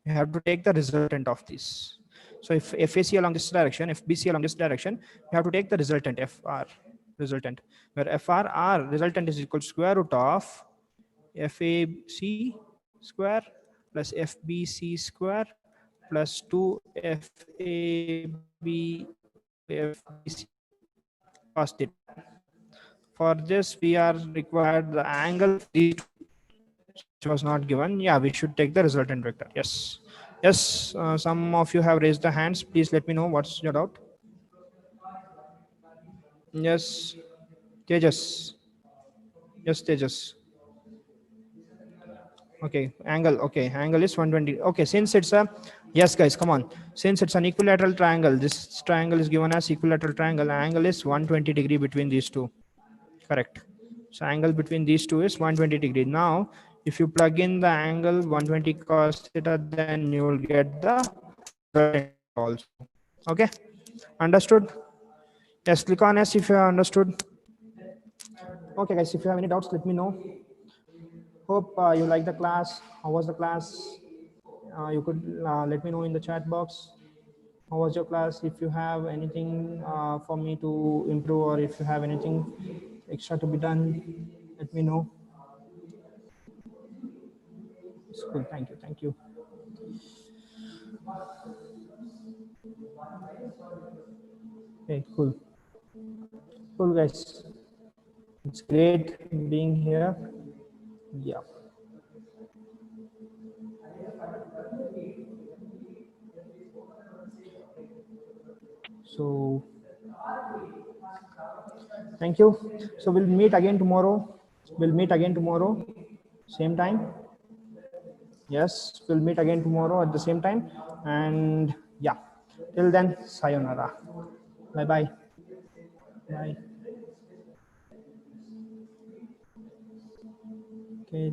you have to take the resultant of this. So if FAC along this direction, FBC along this direction, you have to take the resultant FR resultant, where FR resultant is equal to square root of FAC square plus FBC square plus 2FAB FBC cos theta. For this, we are required the angle of these two, which was not given. Yeah, we should take the resultant vector. Yes. Yes, some of you have raised the hands. Please let me know what's your doubt. Yes, Tejas. Yes, Tejas. Okay, angle. Okay, angle is 120. Okay, since it's a, yes, guys, come on. Since it's an equilateral triangle, this triangle is given as equilateral triangle. Angle is 120 degree between these two. Correct. So angle between these two is 120 degree. Now, if you plug in the angle 120 cos theta, then you will get the resultant also. Okay, understood? Yes, click on yes if you have understood. Okay, guys, if you have any doubts, let me know. Hope you like the class. How was the class? You could let me know in the chat box. How was your class? If you have anything for me to improve, or if you have anything extra to be done, let me know. It's cool. Thank you. Thank you. Okay, cool. Cool, guys. It's great being here. Yeah. So thank you. So we'll meet again tomorrow. We'll meet again tomorrow, same time. Yes, we'll meet again tomorrow at the same time. And yeah, till then, sayonara. Bye-bye. Bye. Okay.